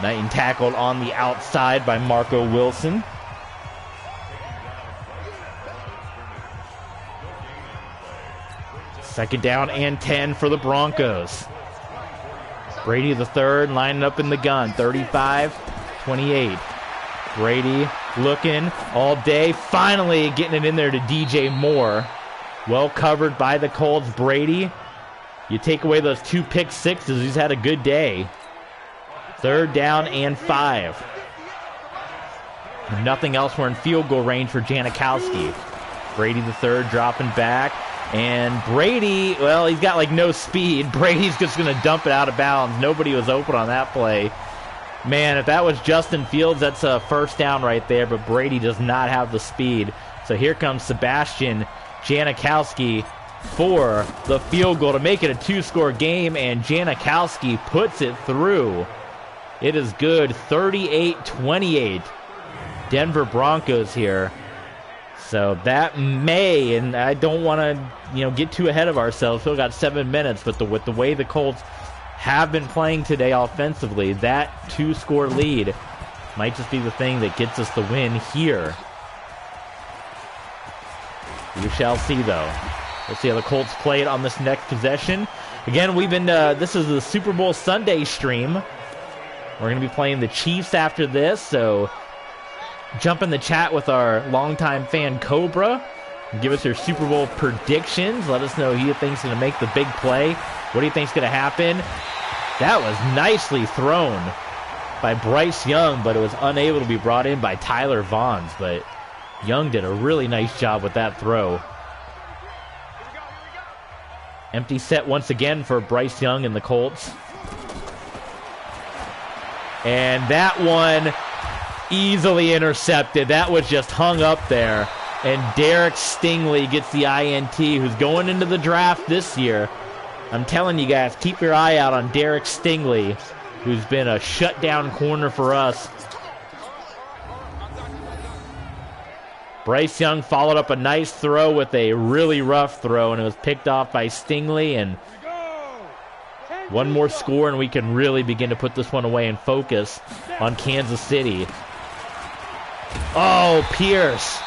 Knighton tackled on the outside by Marco Wilson. Second down and 10 for the Broncos. Brady the third lining up in the gun. 35-28. Brady looking all day. Finally getting it in there to DJ Moore. Well covered by the Colts. Brady, you take away those 2 pick sixes, he's had a good day. Third down and 5. Nothing else. We're in field goal range for Janikowski. Brady the third dropping back. And Brady, well, he's got like no speed. Brady's just going to dump it out of bounds. Nobody was open on that play. Man, if that was Justin Fields, that's a first down right there. But Brady does not have the speed. So here comes Sebastian Janikowski for the field goal to make it a 2-score game. And Janikowski puts it through. It is good. 38-28. Denver Broncos here. So that may, and I don't want to, get too ahead of ourselves. Still got 7 minutes, but with the way the Colts have been playing today offensively, that 2-score lead might just be the thing that gets us the win here. We shall see, though. We'll see how the Colts play it on this next possession. Again, we've been, this is the Super Bowl Sunday stream. We're going to be playing the Chiefs after this, so jump in the chat with our longtime fan Cobra. Give us your Super Bowl predictions. Let us know who you think's going to make the big play. What do you think's going to happen? That was nicely thrown by Bryce Young, but it was unable to be brought in by Tyler Vaughns. But Young did a really nice job with that throw. Empty set once again for Bryce Young and the Colts. And that one easily intercepted. That was just hung up there. And Derek Stingley gets the INT, who's going into the draft this year. I'm telling you guys, keep your eye out on Derek Stingley, who's been a shutdown corner for us. Bryce Young followed up a nice throw with a really rough throw, and it was picked off by Stingley. And one more score, and we can really begin to put this one away and focus on Kansas City. Oh, Pierce.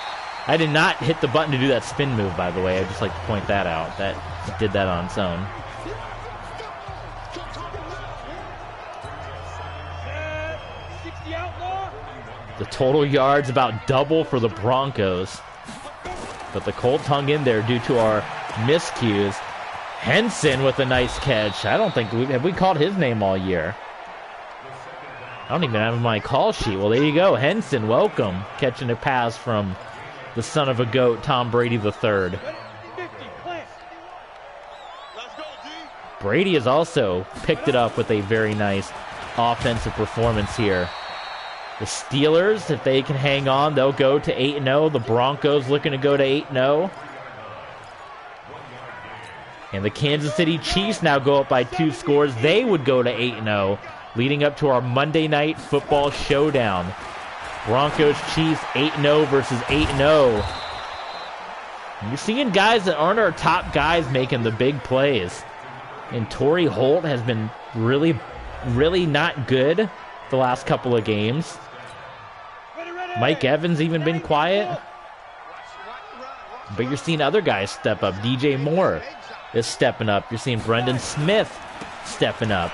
I did not hit the button to do that spin move, by the way. I'd just like to point that out. That did that on its own. The total yards about double for the Broncos. But the Colts hung in there due to our miscues. Henson with a nice catch. I don't think have we called his name all year. I don't even have my call sheet. Well, there you go. Henson, welcome. Catching a pass from the son of a goat, Tom Brady III. Brady has also picked it up with a very nice offensive performance here. The Steelers, if they can hang on, they'll go to 8-0. The Broncos looking to go to 8-0. And the Kansas City Chiefs now go up by 2 scores. They would go to 8-0, leading up to our Monday Night Football showdown. Broncos, Chiefs, 8-0 versus 8-0. You're seeing guys that aren't our top guys making the big plays. And Torrey Holt has been really, really not good the last couple of games. Mike Evans even been quiet. But you're seeing other guys step up. DJ Moore is stepping up. You're seeing Brendan Smith stepping up.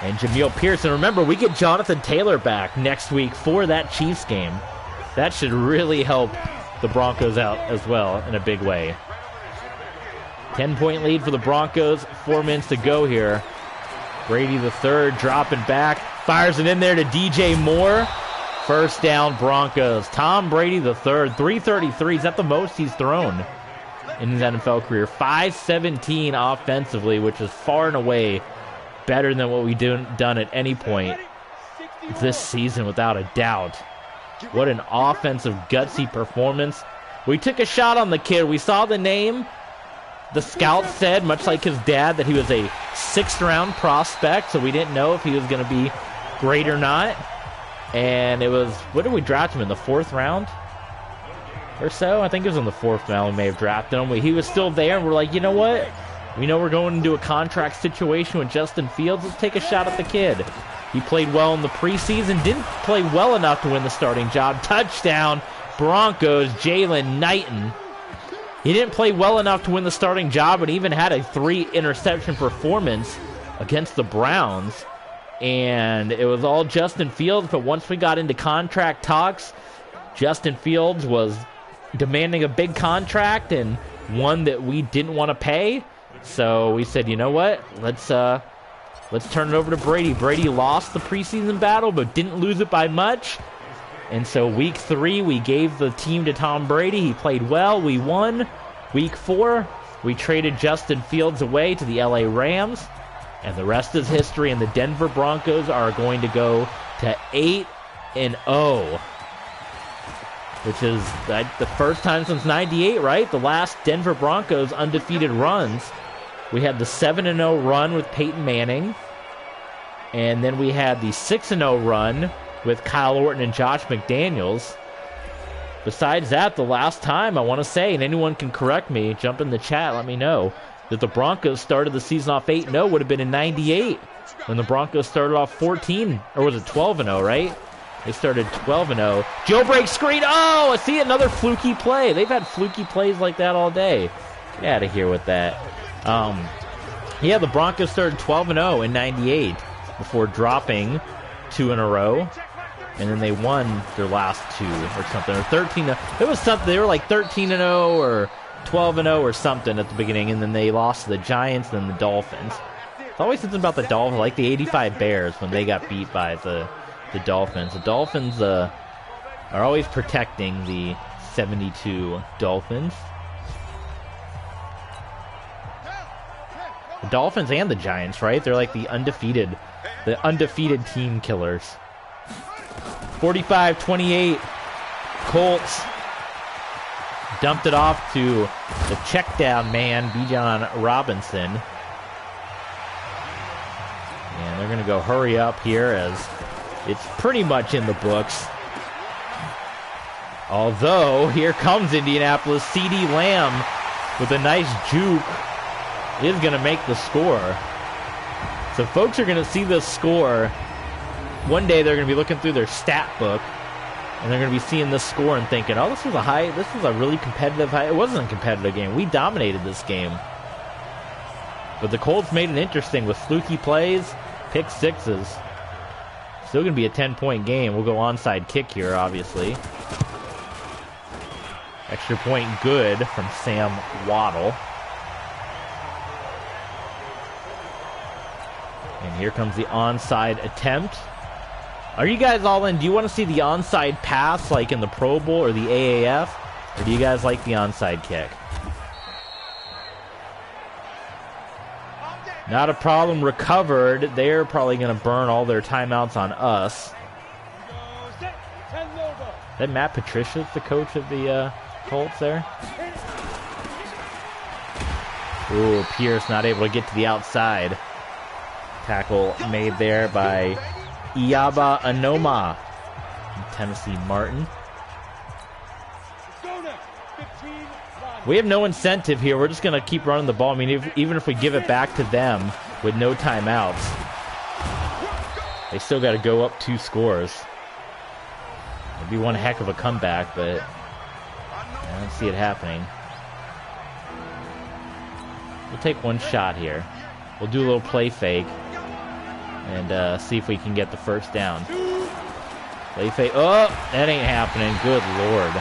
And Jameer Pearson. Remember, we get Jonathan Taylor back next week for that Chiefs game. That should really help the Broncos out as well in a big way. 10-point lead for the Broncos. 4 minutes to go here. Brady the third dropping back. Fires it in there to DJ Moore. First down, Broncos. Tom Brady the third. 333. Is that the most he's thrown in his NFL career? 517 offensively, which is far and away better than what we've done at any point this season, without a doubt. What an offensive, gutsy performance. We took a shot on the kid. We saw the name. The scout said, much like his dad, that he was a 6th-round prospect, so we didn't know if he was going to be great or not. And it was, what did we draft him in, the 4th round or so? I think it was in the 4th round we may have drafted him. He was still there, and we're like, you know what? We know we're going into a contract situation with Justin Fields. Let's take a shot at the kid. He played well in the preseason, didn't play well enough to win the starting job. Touchdown, Broncos, Jalen Knighton. He didn't play well enough to win the starting job, but even had a 3-interception performance against the Browns. And it was all Justin Fields, but once we got into contract talks, Justin Fields was demanding a big contract and one that we didn't want to pay. So we said, you know what? Let's turn it over to Brady. Brady lost the preseason battle, but didn't lose it by much. And so week 3, we gave the team to Tom Brady. He played well. We won. Week 4, we traded Justin Fields away to the LA Rams. And the rest is history, and the Denver Broncos are going to go to 8-0. Which is the first time since 98, right? The last Denver Broncos undefeated runs. We had the 7-0 run with Peyton Manning. And then we had the 6-0 run with Kyle Orton and Josh McDaniels. Besides that, the last time, I want to say, and anyone can correct me, jump in the chat, let me know, that the Broncos started the season off 8-0 would have been in 98, when the Broncos started off 14, or was it 12-0, right? They started 12-0. Jailbreak screen, oh, I see another fluky play. They've had fluky plays like that all day. Get out of here with that. Yeah, the Broncos started 12-0 in 98 before dropping 2 in a row. And then they won their last 2 or something. Or 13-0. It was something. They were like 13-0 or 12-0 or something at the beginning. And then they lost to the Giants and the Dolphins. It's always something about the Dolphins, like the 85 Bears when they got beat by the Dolphins. The Dolphins are always protecting the 72 Dolphins. The Dolphins and the Giants, right? They're like the undefeated team killers. 45-28, Colts dumped it off to the check down man, Bijan Robinson. And they're going to go hurry up here as it's pretty much in the books. Although, here comes Indianapolis. CeeDee Lamb with a nice juke is going to make the score. So folks are going to see this score. One day they're going to be looking through their stat book, and they're going to be seeing this score and thinking, oh, this was a really competitive high. It wasn't a competitive game. We dominated this game. But the Colts made it interesting with fluky plays, pick sixes. Still going to be a 10-point game. We'll go onside kick here, obviously. Extra point good from Sam Waddle. And here comes the onside attempt. Are you guys all in? Do you want to see the onside pass like in the Pro Bowl or the AAF? Or do you guys like the onside kick? Not a problem. Recovered. They're probably going to burn all their timeouts on us. Is that Matt Patricia, the coach of the Colts there? Ooh, Pierce not able to get to the outside. Tackle made there by Iyaba Anoma from Tennessee Martin. We have no incentive here. We're just going to keep running the ball. I mean, even if we give it back to them with no timeouts, they still got to go up 2 scores. It'd be one heck of a comeback, but I don't see it happening. We'll take one shot here. We'll do a little play fake and see if we can get the first down. Play fake. Oh, that ain't happening. Good Lord.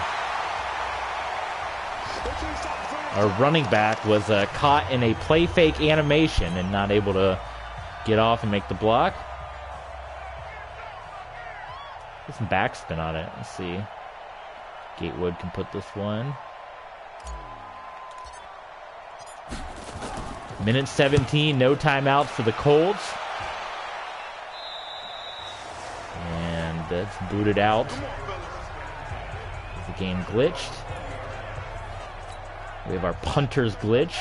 our running back was caught in a play fake animation and not able to get off and make the block. Get some backspin on it. Let's see. Gatewood can put this one. Minute 17, no timeouts for the Colts. And that's booted out. The game glitched. We have our punters glitch.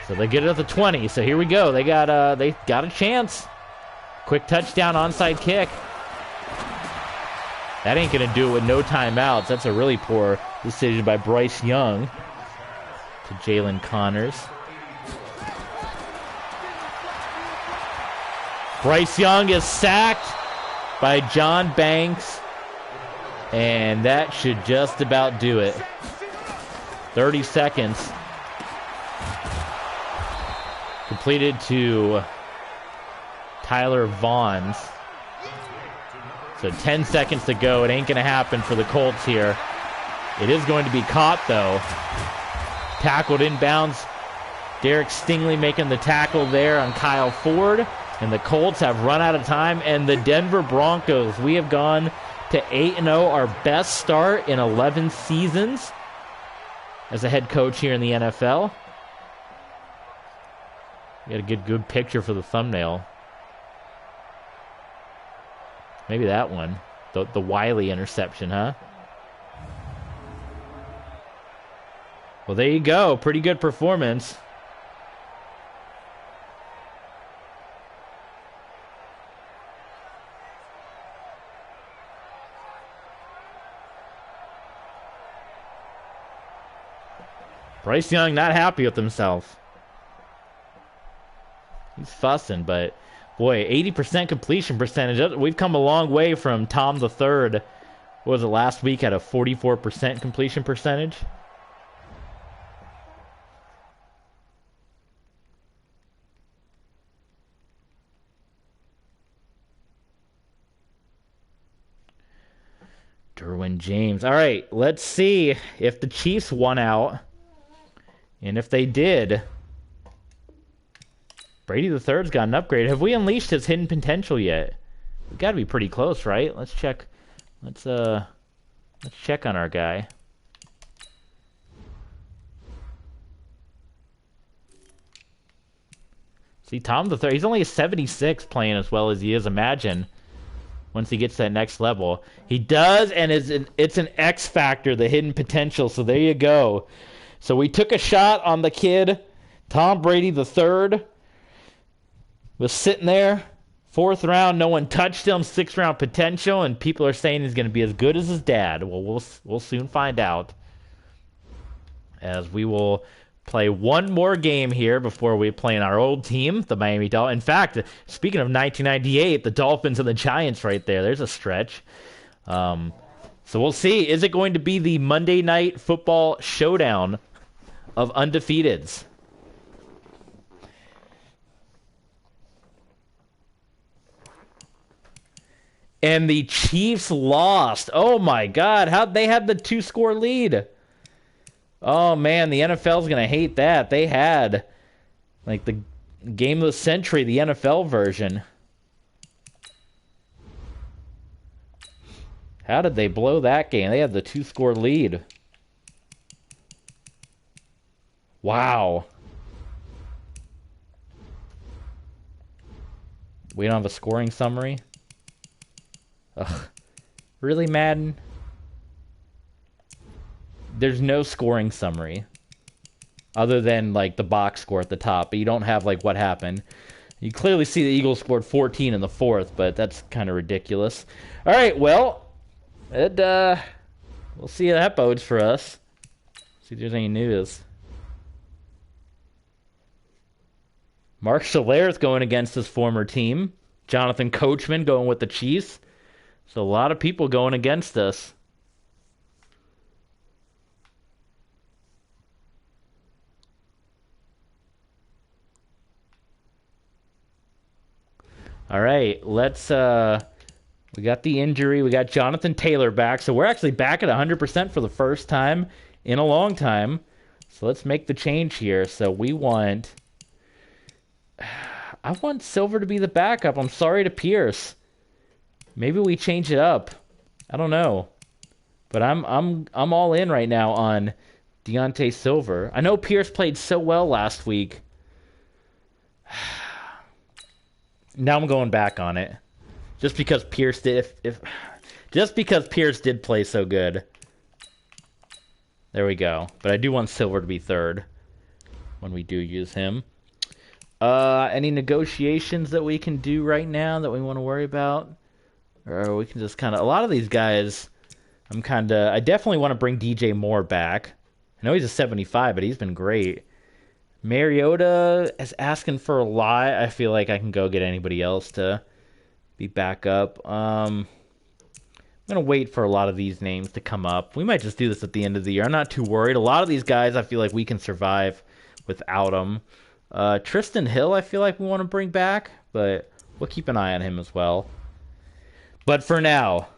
So they get it at the 20. So here we go. They got a chance. Quick touchdown, onside kick. That ain't gonna do it with no timeouts. That's a really poor decision by Bryce Young to Jalen Connors. Bryce Young is sacked by John Banks, and that should just about do it. 30 seconds. Completed to Tyler Vaughns. So 10 seconds to go. It ain't going to happen for the Colts here. It is going to be caught, though. Tackled inbounds. Derek Stingley making the tackle there on Kyle Ford. And the Colts have run out of time. And the Denver Broncos, we have gone to 8-0, our best start in 11 seasons as a head coach here in the NFL. We got a good picture for the thumbnail. Maybe that one. The Wiley interception, huh? Well, there you go. Pretty good performance. Bryce Young not happy with himself. He's fussing, but boy, 80% completion percentage. We've come a long way from Tom the Third. What was it, last week at a 44% completion percentage? Derwin James. All right, let's see if the Chiefs won out. And if they did, Brady the Third's got an upgrade. Have we unleashed his hidden potential yet? We've got to be pretty close, right? Let's check. Let's check on our guy. See, Tom the Third. He's only a 76 playing as well as he is. Imagine once he gets to that next level. He does, and it's an X factor, the hidden potential. So there you go. So we took a shot on the kid, Tom Brady the Third. Was sitting there, 4th round, no one touched him, 6th round potential, and people are saying he's going to be as good as his dad. Well, we'll soon find out, as we will play one more game here before we play in our old team, the Miami Dolphins. In fact, speaking of 1998, the Dolphins and the Giants right there. There's a stretch. So we'll see. Is it going to be the Monday Night Football showdown of undefeateds? And the Chiefs lost. Oh my God. How'd they have the 2-score lead? Oh man, the NFL's going to hate that. They had like the game of the century, the NFL version. How did they blow that game? They had the 2-score lead. Wow. We don't have a scoring summary? Ugh. Really, Madden? There's no scoring summary other than like the box score at the top, but you don't have like what happened. You clearly see the Eagles scored 14 in the 4th, but that's kind of ridiculous. All right, well, we'll see how that bodes for us. See if there's any news. Mark Schler's going against his former team. Jonathan Coachman going with the Chiefs. So a lot of people going against us. All right, let's we got the injury. We got Jonathan Taylor back. So we're actually back at 100% for the first time in a long time. So let's make the change here. So we want... I want Silver to be the backup. I'm sorry to Pierce. Maybe we change it up. I don't know. But I'm all in right now on Deontay Silver. I know Pierce played so well last week. Now I'm going back on it. Just because Pierce did just because Pierce did play so good. There we go. But I do want Silver to be third when we do use him. Any negotiations that we can do right now that we want to worry about? Or we can just kind of... A lot of these guys, I definitely want to bring DJ Moore back. I know he's a 75, but he's been great. Mariota is asking for a lot. I feel like I can go get anybody else to be back up. I'm going to wait for a lot of these names to come up. We might just do this at the end of the year. I'm not too worried. A lot of these guys, I feel like we can survive without them. Tristan Hill, I feel like we want to bring back, but we'll keep an eye on him as well. But for now,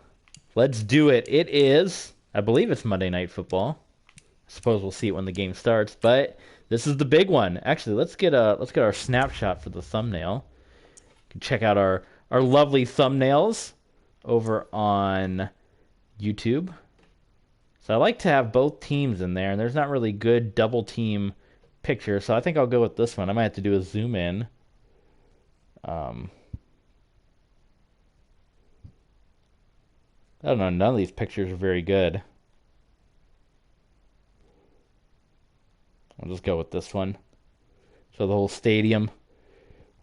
let's do it. It is, I believe it's Monday Night Football. I suppose we'll see it when the game starts, but this is the big one. Actually, let's get our snapshot for the thumbnail. You can check out our lovely thumbnails over on YouTube. So I like to have both teams in there, and there's not really good double team picture, so I think I'll go with this one. I might have to do a zoom in. I don't know, none of these pictures are very good. I'll just go with this one. So the whole stadium,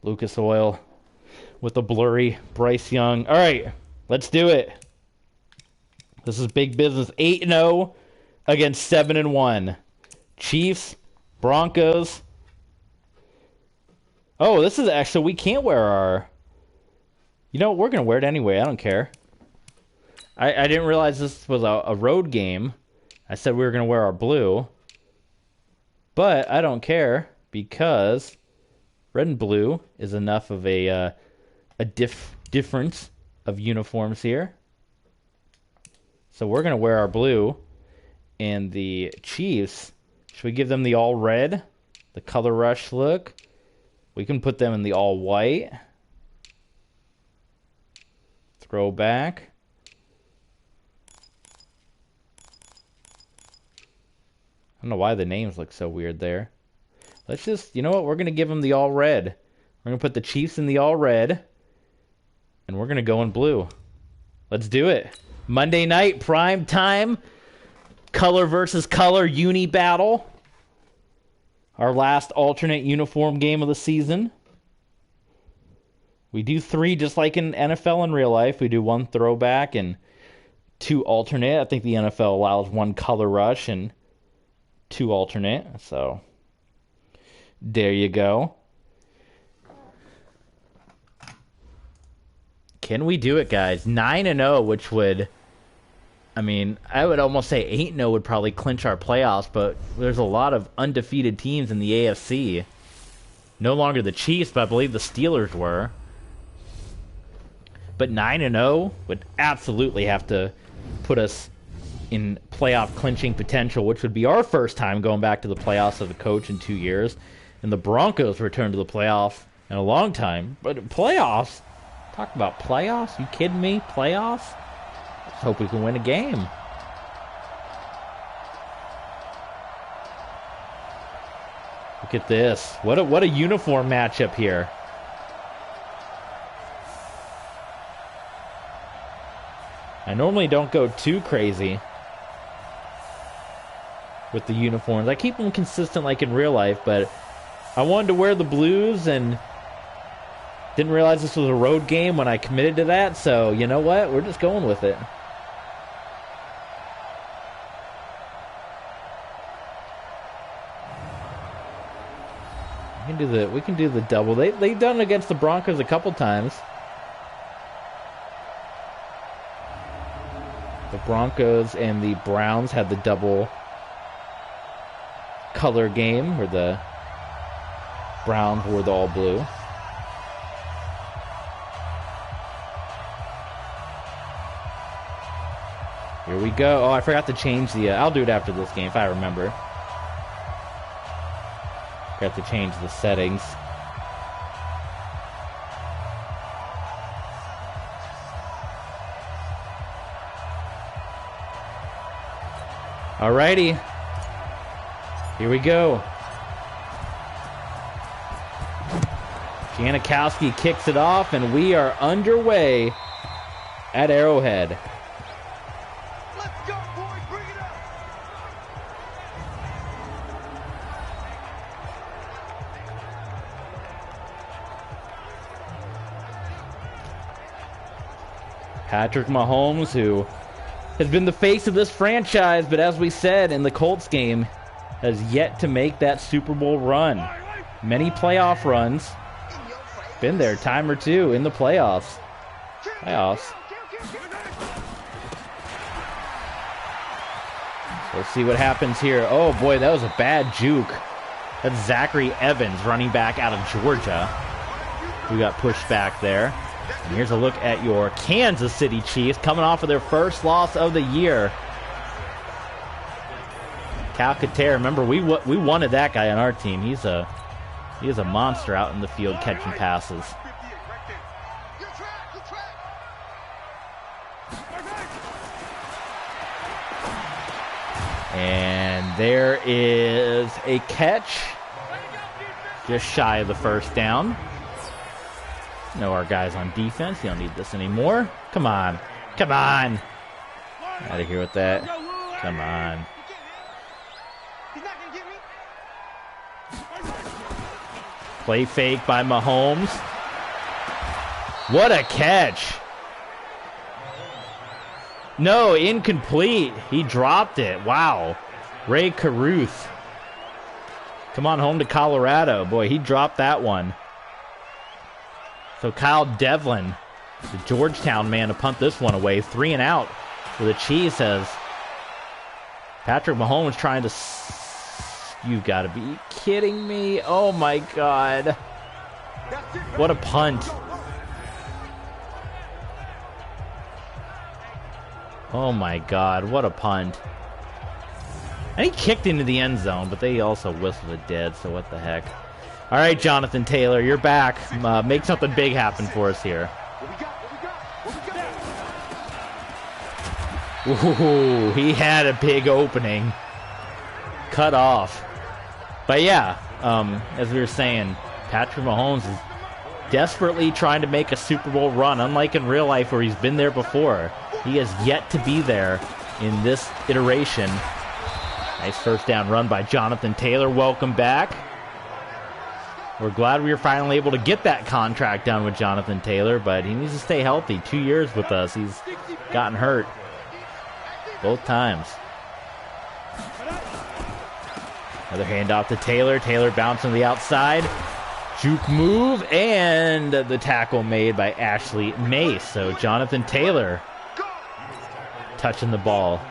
Lucas Oil with the blurry Bryce Young. All right, let's do it. This is big business. 8-0 against 7-1. Chiefs, Broncos. Oh, this is actually, we can't wear our... You know, we're going to wear it anyway. I don't care. I didn't realize this was a road game. I said we were going to wear our blue. But I don't care because red and blue is enough of a difference of uniforms here. So we're going to wear our blue. And the Chiefs, should we give them the all red? The color rush look? We can put them in the all white. Throwback. I don't know why the names look so weird there. Let's just, you know what? We're going to give them the all red. We're going to put the Chiefs in the all red. And we're going to go in blue. Let's do it. Monday night, prime time. Color versus color uni battle. Our last alternate uniform game of the season. We do 3 just like in NFL in real life. We do 1 throwback and 2 alternate. I think the NFL allows 1 color rush and 2 alternate. So there you go. Can we do it, guys? 9-0, which would... I mean, I would almost say 8-0 would probably clinch our playoffs, but there's a lot of undefeated teams in the AFC. No longer the Chiefs, but I believe the Steelers were. But 9-0 would absolutely have to put us in playoff clinching potential, which would be our first time going back to the playoffs as a coach in 2 years. And the Broncos return to the playoff in a long time. But playoffs? Talk about playoffs? You kidding me? Playoffs? Let's hope we can win a game. Look at this. What a uniform matchup here. I normally don't go too crazy with the uniforms. I keep them consistent like in real life, but I wanted to wear the blues and didn't realize this was a road game when I committed to that, so you know what? We're just going with it. We can do the double. They've done it against the Broncos a couple times. The Broncos and the Browns had the double color game where the Browns were the all blue. Here we go. Oh, I forgot to change the... I'll do it after this game if I remember. Got to change the settings. Alrighty. Here we go. Janikowski kicks it off, and we are underway at Arrowhead. Let's go, boys. Bring it up. Patrick Mahomes, who has been the face of this franchise, but as we said in the Colts game, has yet to make that Super Bowl run. Many playoff runs. Been there a time or two in the playoffs. We'll see what happens here. Oh boy, that was a bad juke. That's Zachary Evans, running back out of Georgia, who got pushed back there. And here's a look at your Kansas City Chiefs coming off of their first loss of the year. Calcaterra, remember we wanted that guy on our team. He is a monster out in the field catching passes. And there is a catch, just shy of the first down. Know our guys on defense. You don't need this anymore. Come on. Come on. Out of here with that. Come on. Play fake by Mahomes. What a catch. No, incomplete. He dropped it. Wow. Ray Caruth. Come on home to Colorado. Boy, he dropped that one. So Kyle Devlin, the Georgetown man, to punt this one away. 3 and out for the Chiefs as Patrick Mahomes trying to... You've got to be kidding me. Oh my God. What a punt. Oh my God, what a punt. And he kicked into the end zone, but they also whistled it dead, so what the heck. All right, Jonathan Taylor, you're back. Make something big happen for us here. Ooh, he had a big opening. Cut off. But yeah, as we were saying, Patrick Mahomes is desperately trying to make a Super Bowl run, unlike in real life where he's been there before. He has yet to be there in this iteration. Nice first down run by Jonathan Taylor. Welcome back. We're glad we were finally able to get that contract done with Jonathan Taylor, but he needs to stay healthy. 2 years with us. He's gotten hurt both times. Another handoff to Taylor. Taylor bouncing to the outside. Juke move, and the tackle made by Ashley Mace. So Jonathan Taylor touching the ball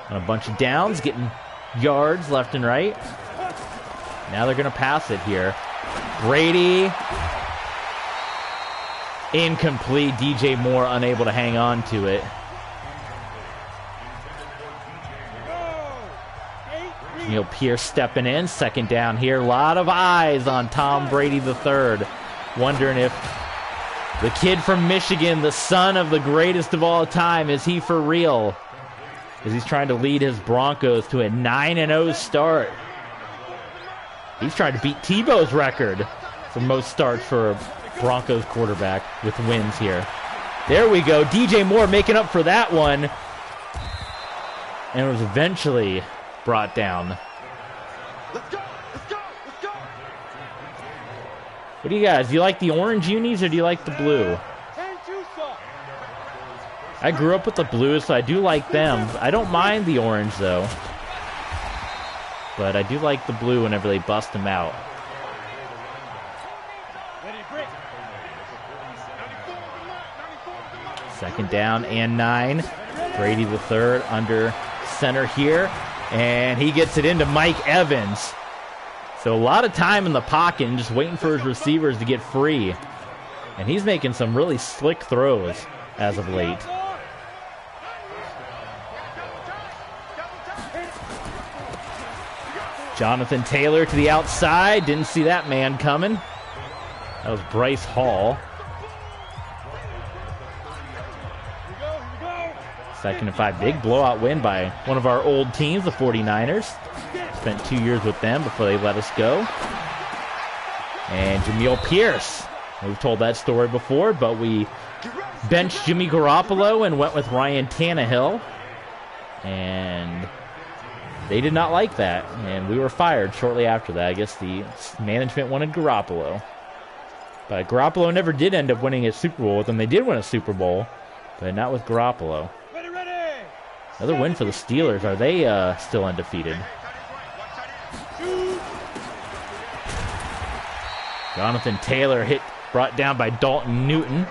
on a bunch of downs, getting yards left and right. Now they're going to pass it here. Brady. Incomplete. DJ Moore unable to hang on to it. Neil Pierce stepping in. Second down here. A lot of eyes on Tom Brady III. Wondering if the kid from Michigan, the son of the greatest of all time, is he for real? As he's trying to lead his Broncos to a 9-0 start. He's trying to beat Tebow's record for most starts for a Broncos quarterback with wins here. There we go. DJ Moore making up for that one. And it was eventually brought down. Let's go. Let's go. Let's go. What do you guys? Do you like the orange unis or do you like the blue? I grew up with the blues, so I do like them. I don't mind the orange, though. But I do like the blue whenever they bust them out. Second down and 9. Brady the third under center here. And he gets it into Mike Evans. So a lot of time in the pocket and just waiting for his receivers to get free. And he's making some really slick throws as of late. Jonathan Taylor to the outside. Didn't see that man coming. That was Bryce Hall. 2nd and 5. Big blowout win by one of our old teams, the 49ers. Spent 2 years with them before they let us go. And Jamil Pierce. We've told that story before, but we benched Jimmy Garoppolo and went with Ryan Tannehill. And they did not like that, and we were fired shortly after that. I guess the management wanted Garoppolo. But Garoppolo never did end up winning a Super Bowl with them. They did win a Super Bowl, but not with Garoppolo. Another win for the Steelers. Are they still undefeated? Jonathan Taylor brought down by Dalton Newton.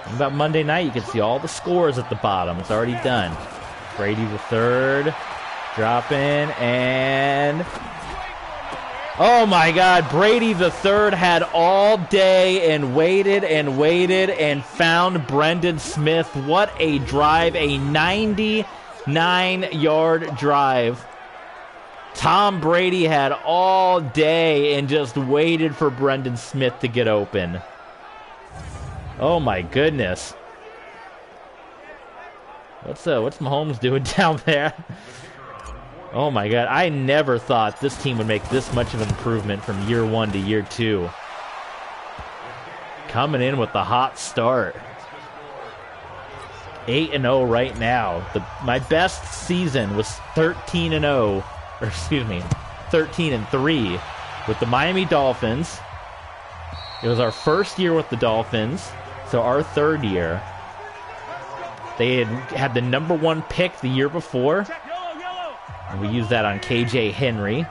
And about Monday night, you can see all the scores at the bottom. It's already done. Brady the third, dropping, and oh my God, Brady the third had all day and waited and found Brendan Smith. What a drive, a 99-yard drive. Tom Brady had all day and just waited for Brendan Smith to get open. Oh my goodness. What's Mahomes doing down there? Oh my God, I never thought this team would make this much of an improvement from year 1 to year 2. Coming in with the hot start. 8-0 right now. My best season was 13-0, or excuse me, 13-3 with the Miami Dolphins. It was our first year with the Dolphins, so our third year. They had the number 1 pick the year before. And we used that on KJ Henry.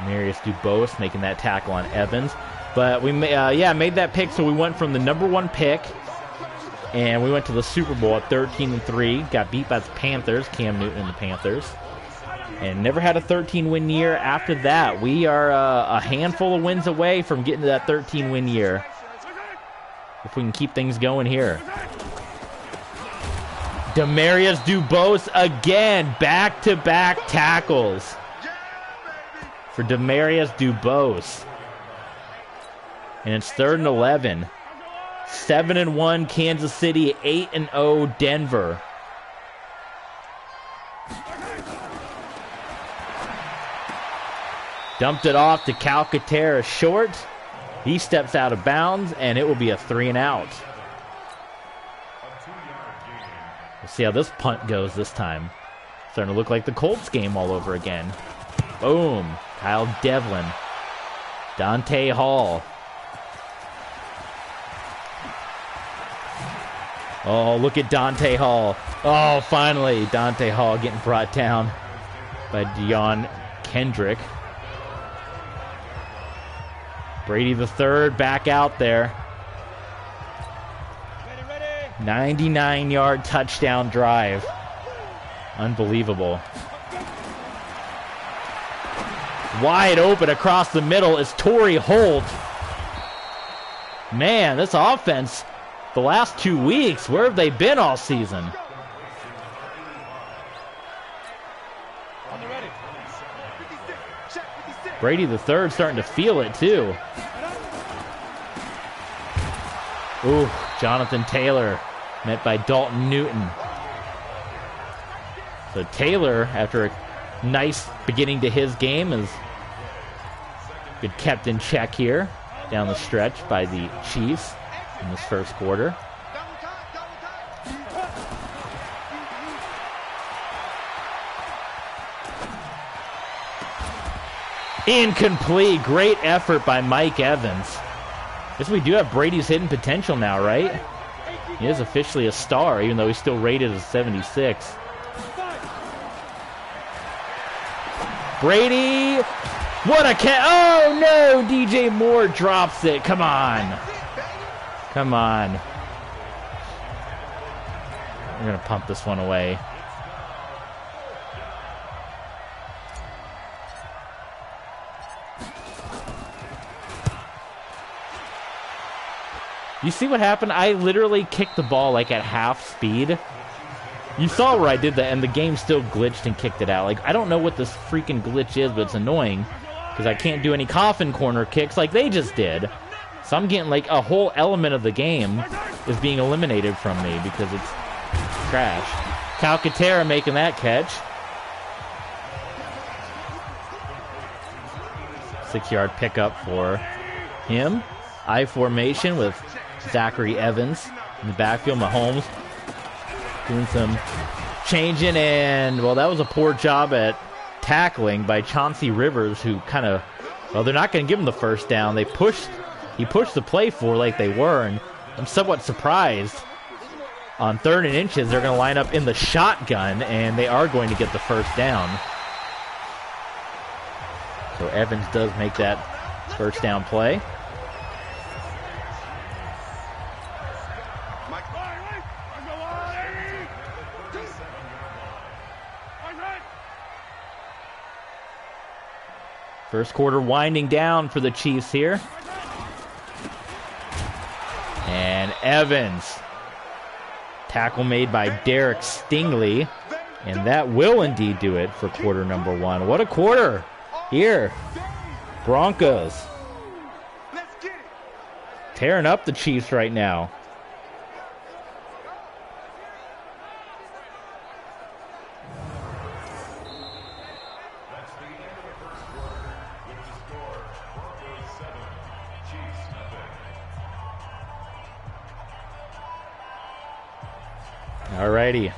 Marius Dubose making that tackle on Evans. But we made that pick, so we went from the number 1 pick, and we went to the Super Bowl at 13-3. Got beat by the Panthers, Cam Newton and the Panthers. And never had a 13-win year after that. We are a handful of wins away from getting to that 13-win year, if we can keep things going here. Demarius Dubose again, back-to-back tackles for Demarius Dubose. And it's 3rd and 11. 7-1 Kansas City, 8-0 Denver. Dumped it off to Calcaterra short. He steps out of bounds, and it will be a 3-and-out. We'll see how this punt goes this time. Starting to look like the Colts game all over again. Boom. Kyle Devlin. Dante Hall. Oh, look at Dante Hall. Oh, finally, Dante Hall getting brought down by Deion Kendrick. Brady the third back out there. 99-yard touchdown drive. Unbelievable. Wide open across the middle is Torrey Holt. Man, this offense, the last 2 weeks, where have they been all season? Brady the third starting to feel it too. Ooh, Jonathan Taylor met by Dalton Newton. So Taylor, after a nice beginning to his game, has been kept in check here down the stretch by the Chiefs in this first quarter. Incomplete. Great effort by Mike Evans. Guess we do have Brady's hidden potential now, right? He is officially a star, even though he's still rated as 76. Brady, what a oh no, DJ Moore drops it. Come on. Come on. We're going to pump this one away. You see what happened? I literally kicked the ball like at half speed. You saw where I did that, and the game still glitched and kicked it out. Like, I don't know what this freaking glitch is, but it's annoying because I can't do any coffin corner kicks like they just did. So I'm getting like a whole element of the game is being eliminated from me because it's trash. Calcaterra making that catch. 6-yard pickup for him. I formation with Zachary Evans in the backfield. Mahomes doing some changing, and, well, that was a poor job at tackling by Chauncey Rivers, who kind of, well, they're not going to give him the first down. He pushed the play for like they were, and I'm somewhat surprised. On 3rd and inches, they're going to line up in the shotgun, and they are going to get the first down. So Evans does make that first down play. First quarter winding down for the Chiefs here. And Evans. Tackle made by Derek Stingley. And that will indeed do it for quarter number 1. What a quarter here. Broncos tearing up the Chiefs right now. Alrighty.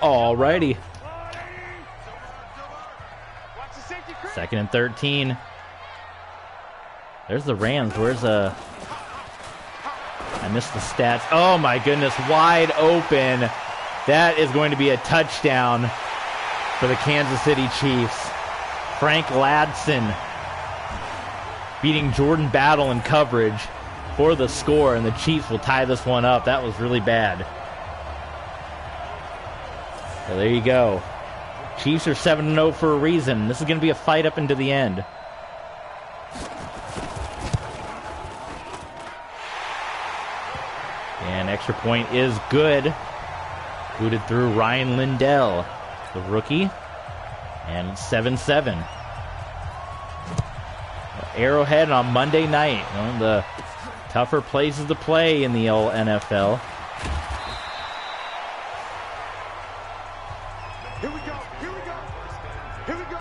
Alrighty. 2nd and 13. There's the Rams. Where's I missed the stats. Oh my goodness, wide open. That is going to be a touchdown for the Kansas City Chiefs. Frank Ladson beating Jordan Battle in coverage for the score, and the Chiefs will tie this one up. That was really bad. So there you go. Chiefs are 7-0 for a reason. This is going to be a fight up into the end. And extra point is good. Booted through Ryan Lindell, the rookie. And 7-7. Arrowhead on Monday night. One of the tougher places to play in the old NFL. Here we go. Here we go. Here we go.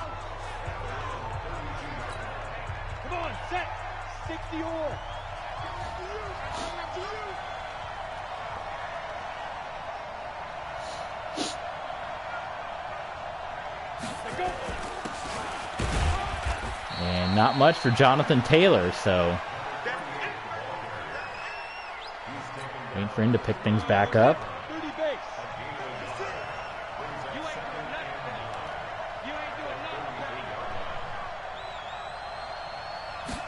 Come on, set. 60 or. And not much for Jonathan Taylor, so waiting for him to pick things back up. 30 base. You ain't doing nothing.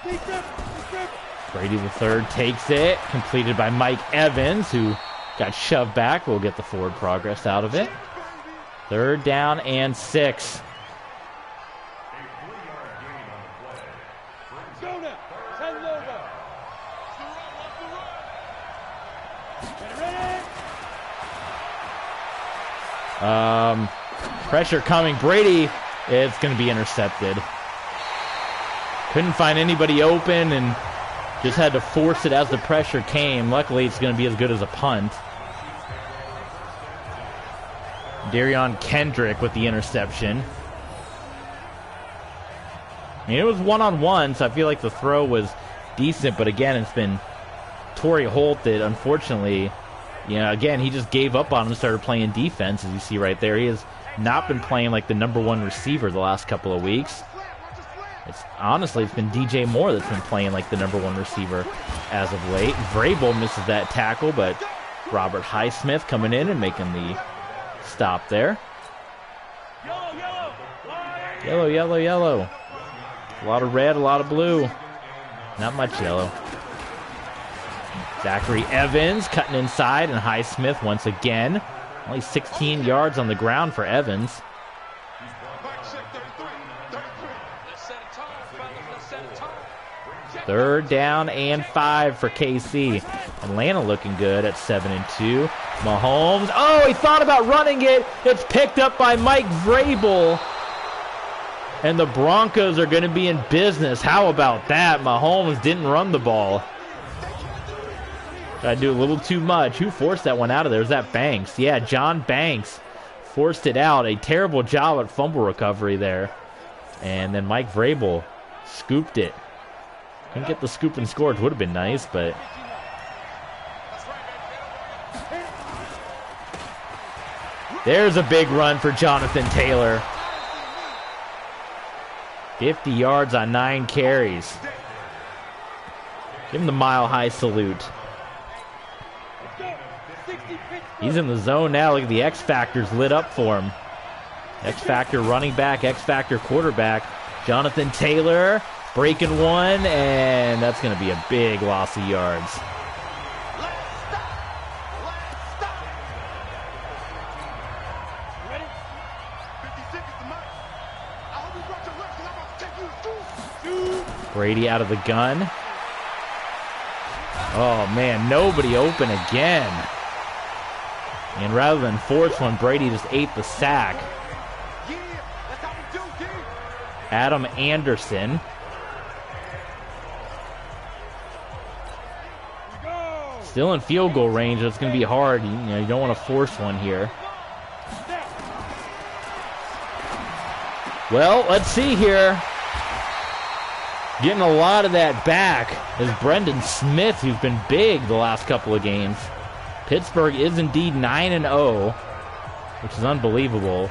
You ain't doing nothing. Brady the third takes it, completed by Mike Evans, who got shoved back. We'll get the forward progress out of it. 3rd down and 6. Go now. 10 logo. Get ready. Pressure coming. Brady, it's going to be intercepted. Couldn't find anybody open and just had to force it as the pressure came. Luckily, it's going to be as good as a punt. Darion Kendrick with the interception. I mean, it was one-on-one, so I feel like the throw was decent, but again, it's been Torrey Holt that, unfortunately, again, he just gave up on him and started playing defense, as you see right there. He has not been playing like the #1 receiver the last couple of weeks. Honestly, it's been DJ Moore that's been playing like the #1 receiver as of late. Vrabel misses that tackle, but Robert Highsmith coming in and making the stop there. Yellow, yellow, yellow. A lot of red, a lot of blue. Not much yellow. Zachary Evans cutting inside, and Highsmith once again. Only 16 yards on the ground for Evans. Third down and 5 for KC. Atlanta looking good at 7-2. Mahomes. Oh, he thought about running it. It's picked up by Mike Vrabel. And the Broncos are going to be in business. How about that? Mahomes didn't run the ball. Tried to do a little too much. Who forced that one out of there? Was that Banks? Yeah, John Banks forced it out. A terrible job at fumble recovery there. And then Mike Vrabel scooped it. Couldn't get the scoop and score. It would have been nice, but... There's a big run for Jonathan Taylor. 50 yards on 9 carries. Give him the mile-high salute. He's in the zone now. Look at the X Factor's lit up for him. X Factor running back, X Factor quarterback. Jonathan Taylor breaking one, and that's going to be a big loss of yards. Brady out of the gun. Oh, man, nobody open again. And rather than force one, Brady just ate the sack. Adam Anderson. Still in field goal range. It's going to be hard. You don't want to force one here. Well, let's see here. Getting a lot of that back is Brendan Smith, who's been big the last couple of games. Pittsburgh is indeed 9-0, which is unbelievable.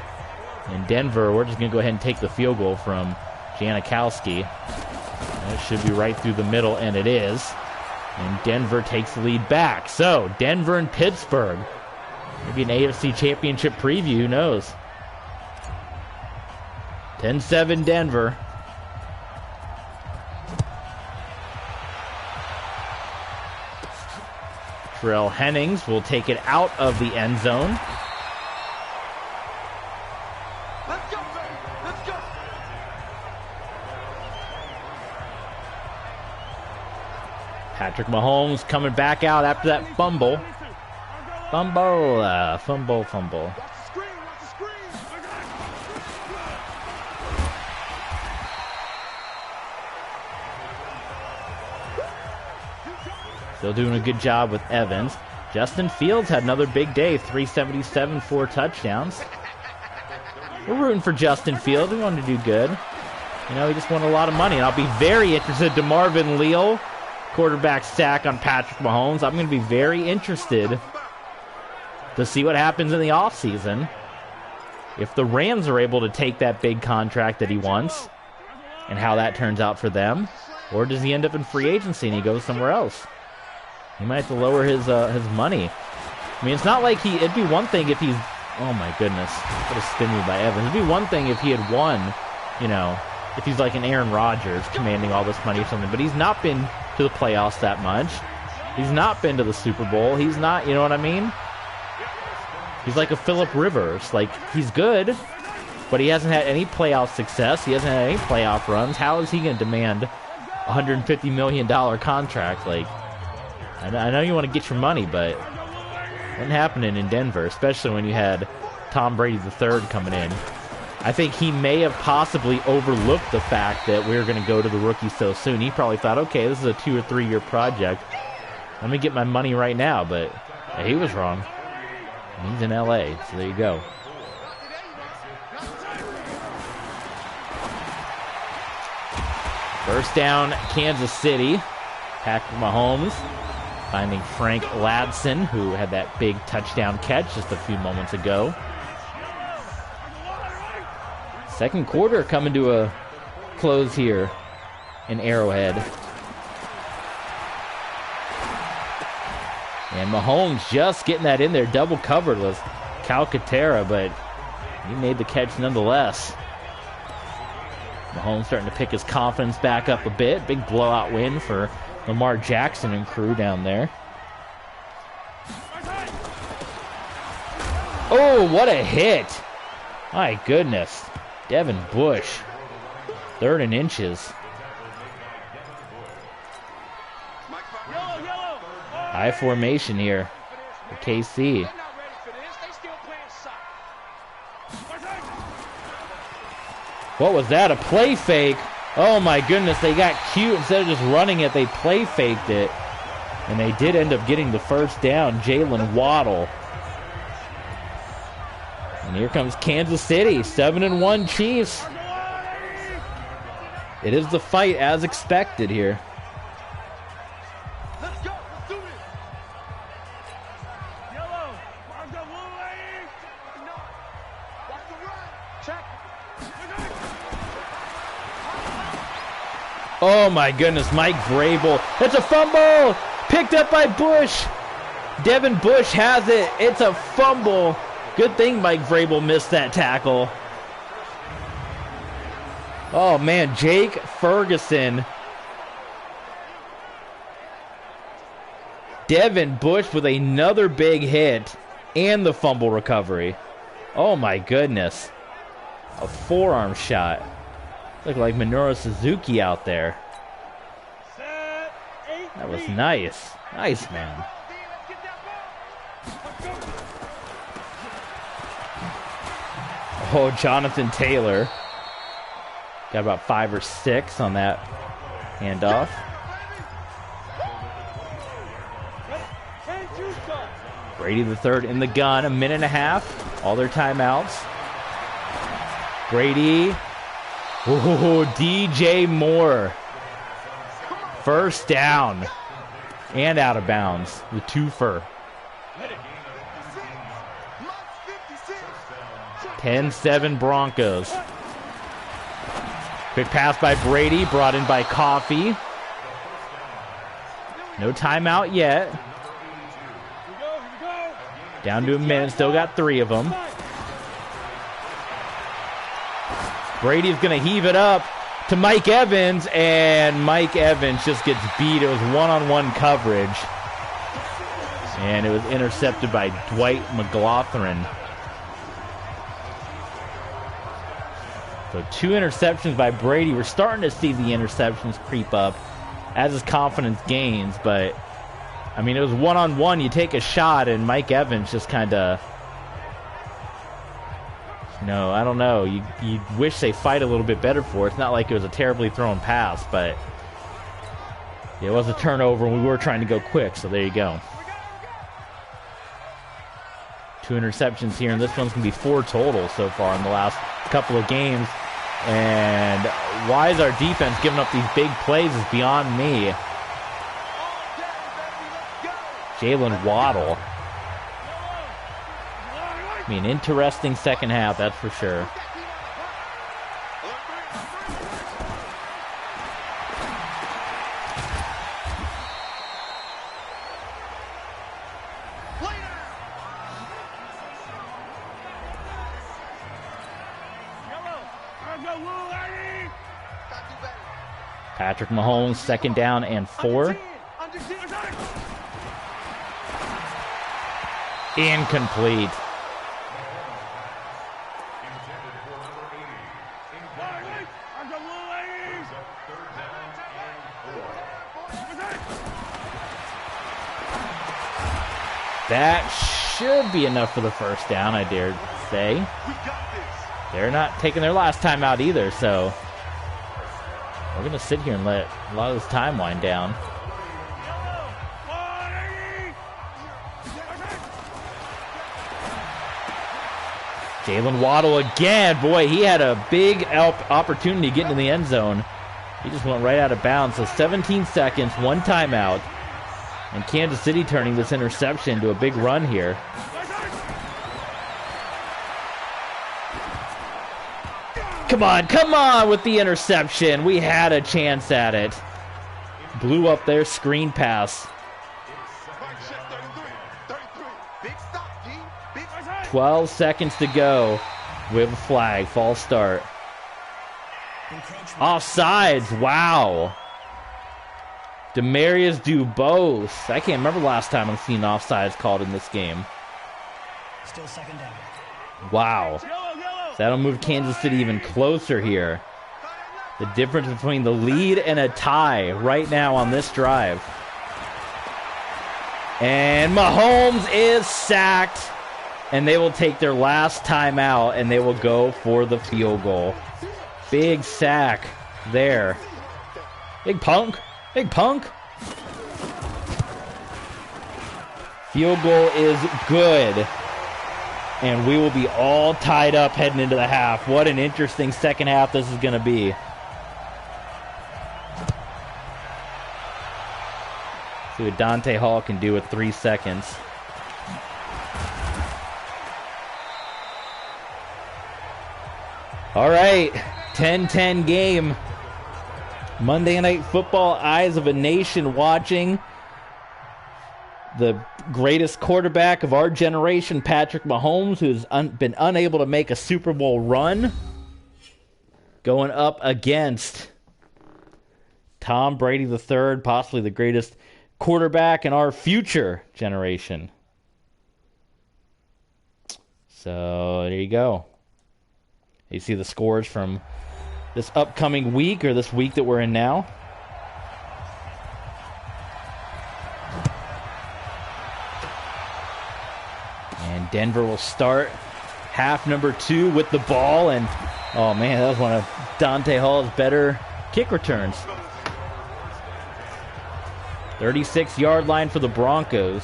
In Denver, we're just going to go ahead and take the field goal from Janikowski. That should be right through the middle, and it is. And Denver takes the lead back. So, Denver and Pittsburgh. Maybe an AFC Championship preview, who knows? 10-7 Denver. Terrell Hennings will take it out of the end zone. Let's go, baby. Let's go. Patrick Mahomes coming back out after that fumble. Fumble. Watch the screen. Watch the screen. Still doing a good job with Evans. Justin Fields had another big day. 377, 4 touchdowns. We're rooting for Justin Fields. We want him to do good. He just won a lot of money. And I'll be very interested. DeMarvin Leal, quarterback sack on Patrick Mahomes. I'm going to be very interested to see what happens in the offseason. If the Rams are able to take that big contract that he wants and how that turns out for them. Or does he end up in free agency and he goes somewhere else? He might have to lower his money. I mean, it's not like it'd be one thing if he's, oh my goodness, what a spin move by Evans. It'd be one thing if he had won, if he's like an Aaron Rodgers commanding all this money or something, but he's not been to the playoffs that much. He's not been to the Super Bowl. He's not, you know what I mean? He's like a Phillip Rivers. Like, he's good, but he hasn't had any playoff success. He hasn't had any playoff runs. How is he going to demand a $150 million contract? Like, I know you want to get your money, but it wasn't happening in Denver, especially when you had Tom Brady III coming in. I think he may have possibly overlooked the fact that we were going to go to the rookie so soon. He probably thought, okay, this is a 2 or 3 year project. Let me get my money right now, but he was wrong. He's in LA, so there you go. First down, Kansas City. Patrick Mahomes finding Frank Ladson, who had that big touchdown catch just a few moments ago. Second quarter coming to a close here in Arrowhead. And Mahomes just getting that in there. Double covered was Calcaterra, but he made the catch nonetheless. Mahomes starting to pick his confidence back up a bit. Big blowout win for Lamar Jackson and crew down there. Oh, what a hit. My goodness. Devin Bush. 3rd and inches. I formation here for KC. They're not ready for this. They still playing soccer. What was that? A play fake? Oh my goodness, they got cute. Instead of just running it, they play faked it. And they did end up getting the first down. Jalen Waddle. And here comes Kansas City, 7-1 Chiefs. It is the fight as expected here. Let's go. Let's do this. Yellow. Watch the Watch the run. Check. Oh my goodness, Mike Vrabel. It's a fumble! Picked up by Bush. Devin Bush has it. It's a fumble. Good thing Mike Vrabel missed that tackle. Oh man, Jake Ferguson. Devin Bush with another big hit and the fumble recovery. Oh my goodness. A forearm shot. Looked like Minoru Suzuki out there. Set. 8. That was nice. Nice, man. Oh, Jonathan Taylor. Got about 5 or 6 on that handoff. Brady the third in the gun, a minute and a half. All their timeouts. Brady. Oh, DJ Moore. First down. And out of bounds. The twofer. 10-7 Broncos. Quick pass by Brady, brought in by Coffee. No timeout yet. Down to a minute, still got 3 of them. Brady's going to heave it up to Mike Evans, and Mike Evans just gets beat. It was one-on-one coverage. And it was intercepted by Dwight McLaughlin. So 2 interceptions by Brady. We're starting to see the interceptions creep up as his confidence gains, but I mean, it was one-on-one. You take a shot, and Mike Evans just kind of, I don't know. You wish they fight a little bit better for it. It's not like it was a terribly thrown pass, but it was a turnover, and we were trying to go quick, so there you go. 2 interceptions here, and this one's going to be 4 total so far in the last couple of games. And why is our defense giving up these big plays is beyond me. Jalen Waddle. I mean, interesting second half, that's for sure. Patrick Mahomes, 2nd down and 4. Incomplete. That should be enough for the first down, I dare say. They're not taking their last time out either, so we're going to sit here and let a lot of this time wind down. Jalen Waddle again. Boy, he had a big opportunity getting in the end zone. He just went right out of bounds. So 17 seconds, 1 timeout. And Kansas City turning this interception into a big run here. Come on with the interception. We had a chance at it. Blew up their screen pass. 12 seconds to go. We have a flag. False start. Offsides. Wow. Demarius Dubose. I can't remember the last time I've seen offsides called in this game. Still 2nd down. Wow. That'll move Kansas City even closer here. The difference between the lead and a tie right now on this drive. And Mahomes is sacked. And they will take their last timeout, and they will go for the field goal. Big sack there. Big punk. Big punk. Field goal is good. And we will be all tied up heading into the half. What an interesting second half this is going to be. See what Dante Hall can do with 3 seconds. All right, 10-10 game. Monday Night Football, eyes of a nation watching. The greatest quarterback of our generation, Patrick Mahomes, who's been unable to make a Super Bowl run, going up against Tom Brady III, possibly the greatest quarterback in our future generation. So there you go. You see the scores from this upcoming week, or this week that we're in now. And Denver will start half number 2 with the ball. And, oh man, that was one of Dante Hall's better kick returns. 36-yard line for the Broncos.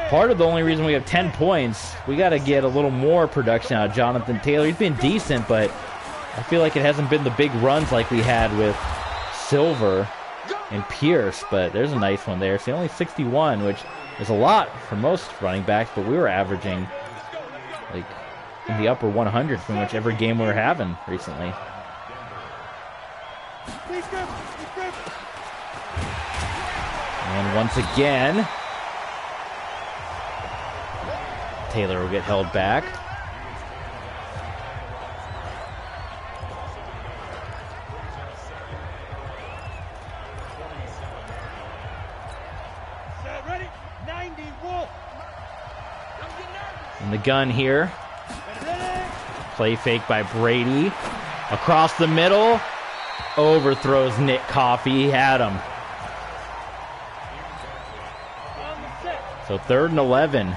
Part of the only reason we have 10 points, we got to get a little more production out of Jonathan Taylor. He's been decent, but I feel like it hasn't been the big runs like we had with Silver and Pierce. But there's a nice one there. See, only 61, which is a lot for most running backs, but we were averaging like in the upper 100s pretty much every game we were having recently. And once again, Taylor will get held back. And the gun here. Play fake by Brady. Across the middle. Overthrows Nick Coffey. He had him. So 3rd and 11.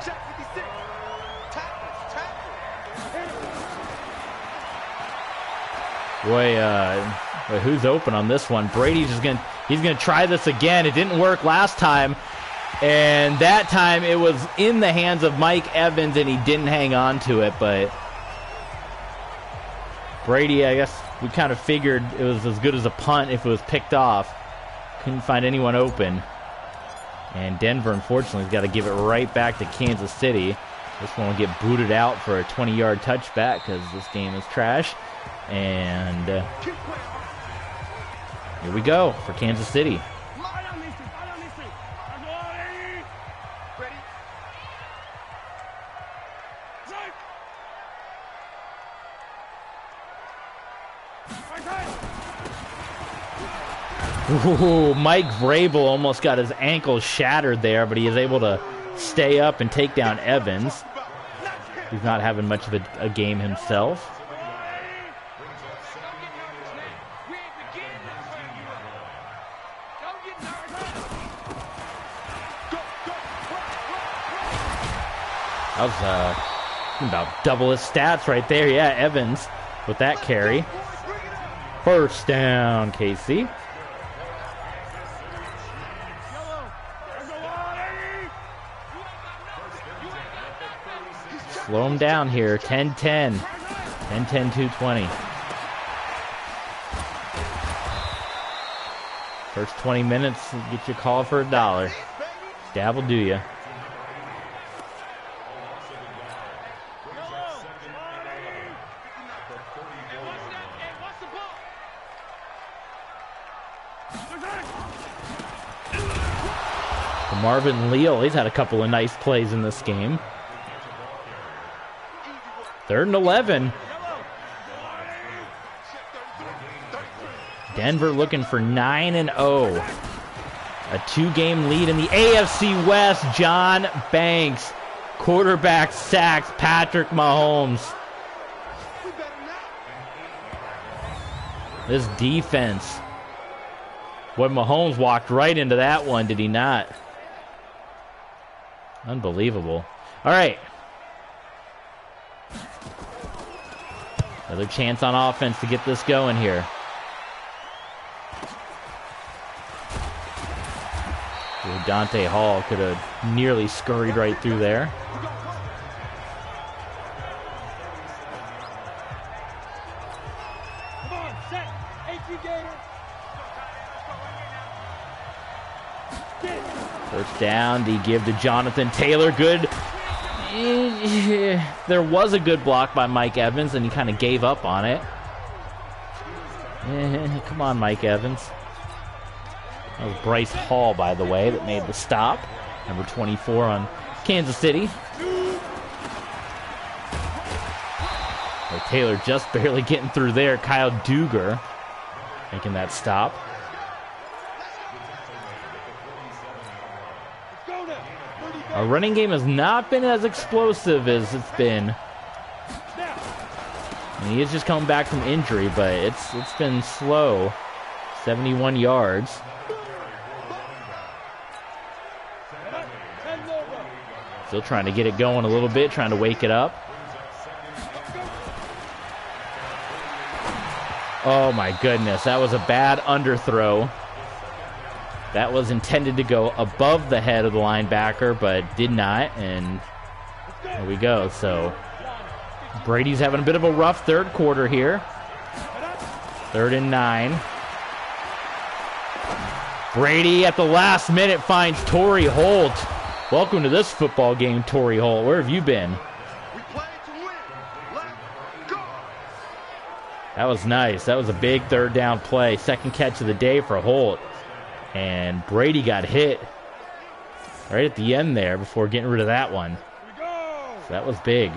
Boy, who's open on this one? Brady's just he's gonna try this again. It didn't work last time, and that time it was in the hands of Mike Evans, and he didn't hang on to it. But Brady, I guess we kind of figured it was as good as a punt if it was picked off. Couldn't find anyone open, and Denver, unfortunately, has got to give it right back to Kansas City. This one will get booted out for a 20-yard touchback because this game is trash. And here we go for Kansas City. Ooh, Mike Vrabel almost got his ankle shattered there, but he is able to stay up and take down Evans. He's not having much of a game himself. That was about double his stats right there. Yeah, Evans with that carry. First down, KC. Slow him down here. 10-10. 10-10, 220. First 20 minutes, get your call for $1. Dab will do ya. Marvin Leal, he's had a couple of nice plays in this game. 3rd and 11. Denver looking for 9-0. A 2-game lead in the AFC West. John Banks, quarterback, sacks Patrick Mahomes. This defense. Boy, Mahomes walked right into that one, did he not? Unbelievable. All right. Another chance on offense to get this going here. Dante Hall could have nearly scurried right through there. Come on, set. First down, the give to Jonathan Taylor. Good. There was a good block by Mike Evans, and he kind of gave up on it. Come on, Mike Evans. That was Bryce Hall, by the way, that made the stop. Number 24 on Kansas City. Taylor just barely getting through there. Kyle Duger making that stop. Our running game has not been as explosive as it's been. And he is just coming back from injury, but it's been slow. 71 yards. Still trying to get it going a little bit, trying to wake it up. Oh my goodness, that was a bad underthrow. That was intended to go above the head of the linebacker, but did not, and there we go. So Brady's having a bit of a rough third quarter here. 3rd and 9. Brady at the last minute finds Torrey Holt. Welcome to this football game, Torrey Holt. Where have you been? That was nice. That was a big 3rd down play. 2nd catch of the day for Holt. And Brady got hit right at the end there before getting rid of that one. So that was big.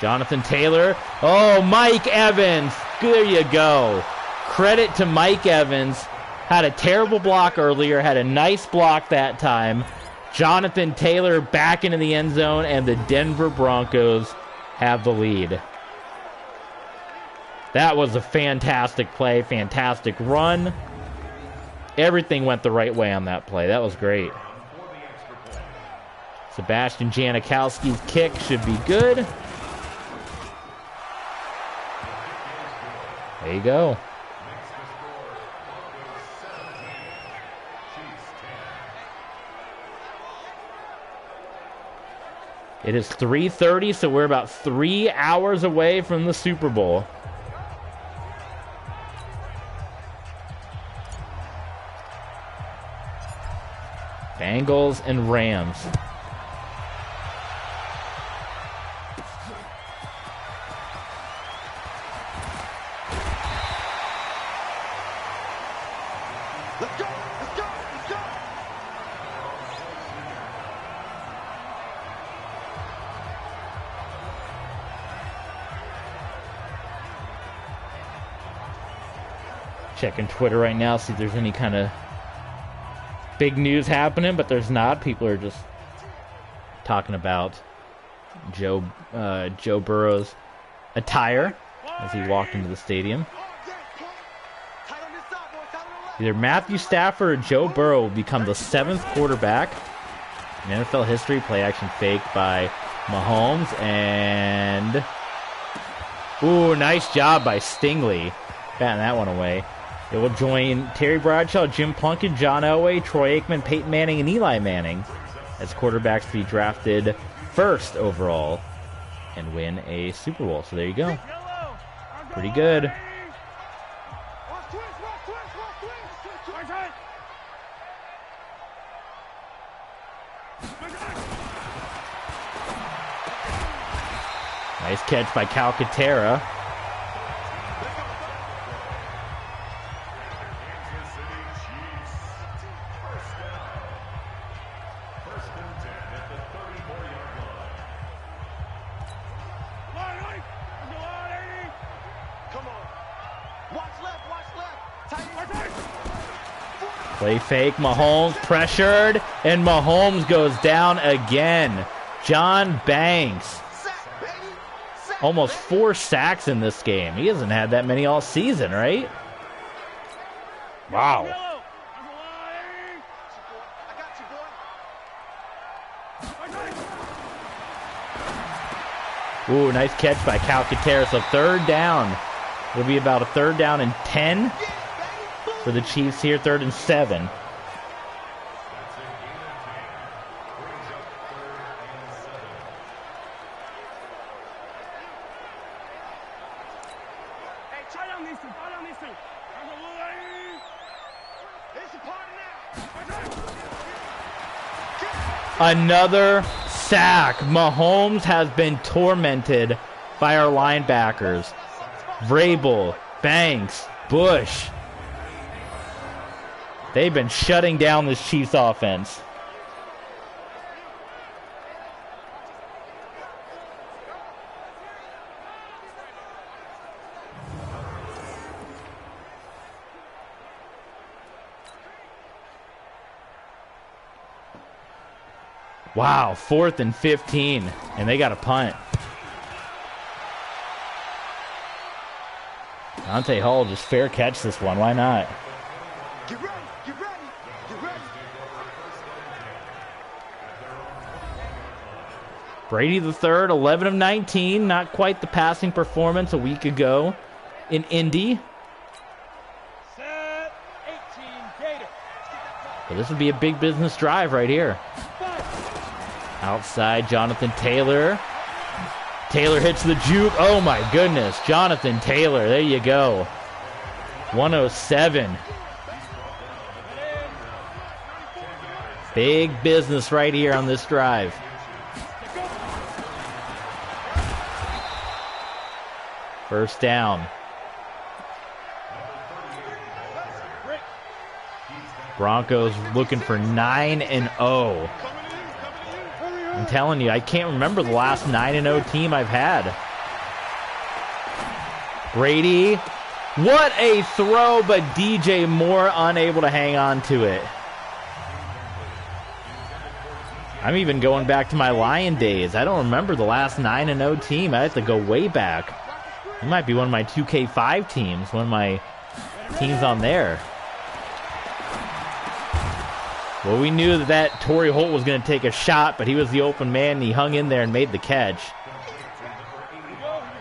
Jonathan Taylor. Oh, Mike Evans. There you go. Credit to Mike Evans. Had a terrible block earlier. Had a nice block that time. Jonathan Taylor back into the end zone, and the Denver Broncos have the lead. That was a fantastic play, fantastic run. Everything went the right way on that play. That was great. Sebastian Janikowski's kick should be good. There you go. It is 3:30, so we're about 3 hours away from the Super Bowl. Bengals and Rams. Let's go! Let's go! Let's go! Checking Twitter right now, see if there's any kind of big news happening, but there's not. People are just talking about Joe Burrow's attire as he walked into the stadium. Either Matthew Stafford or Joe Burrow will become the 7th quarterback in NFL history. Play action fake by Mahomes, and ooh, nice job by Stingley, batting that one away. It will join Terry Bradshaw, Jim Plunkett, John Elway, Troy Aikman, Peyton Manning, and Eli Manning as quarterbacks to be drafted 1st overall and win a Super Bowl. So there you go. Pretty good. Nice catch by Calcaterra. Play fake, Mahomes pressured, and Mahomes goes down again. John Banks. Almost 4 sacks in this game. He hasn't had that many all season, right? Wow. I got you, boy. Ooh, nice catch by Calcaterra. So third down. It'll be about a third down and 10 for the Chiefs here. 3rd and 7. Another sack. Mahomes has been tormented by our linebackers. Vrabel, Banks, Bush. They've been shutting down this Chiefs offense. Wow, 4th and 15, and they got a punt. Dante Hall just fair catch this one. Why not? Get ready, get ready, get ready. Brady the third, 11 of 19. Not quite the passing performance a week ago in Indy. Set, 18, Gator. But this would be a big business drive right here. Outside, Jonathan Taylor. Taylor hits the juke. Oh my goodness. Jonathan Taylor. There you go. 107. Big business right here on this drive. First down. Broncos looking for 9-0. I'm telling you, I can't remember the last 9-0 team I've had. Brady. What a throw, but DJ Moore unable to hang on to it. I'm even going back to my Lion days. I don't remember the last 9-0 team. I have to go way back. It might be one of my 2K5 teams, one of my teams on there. Well, we knew that Torrey Holt was going to take a shot, but he was the open man, and he hung in there and made the catch.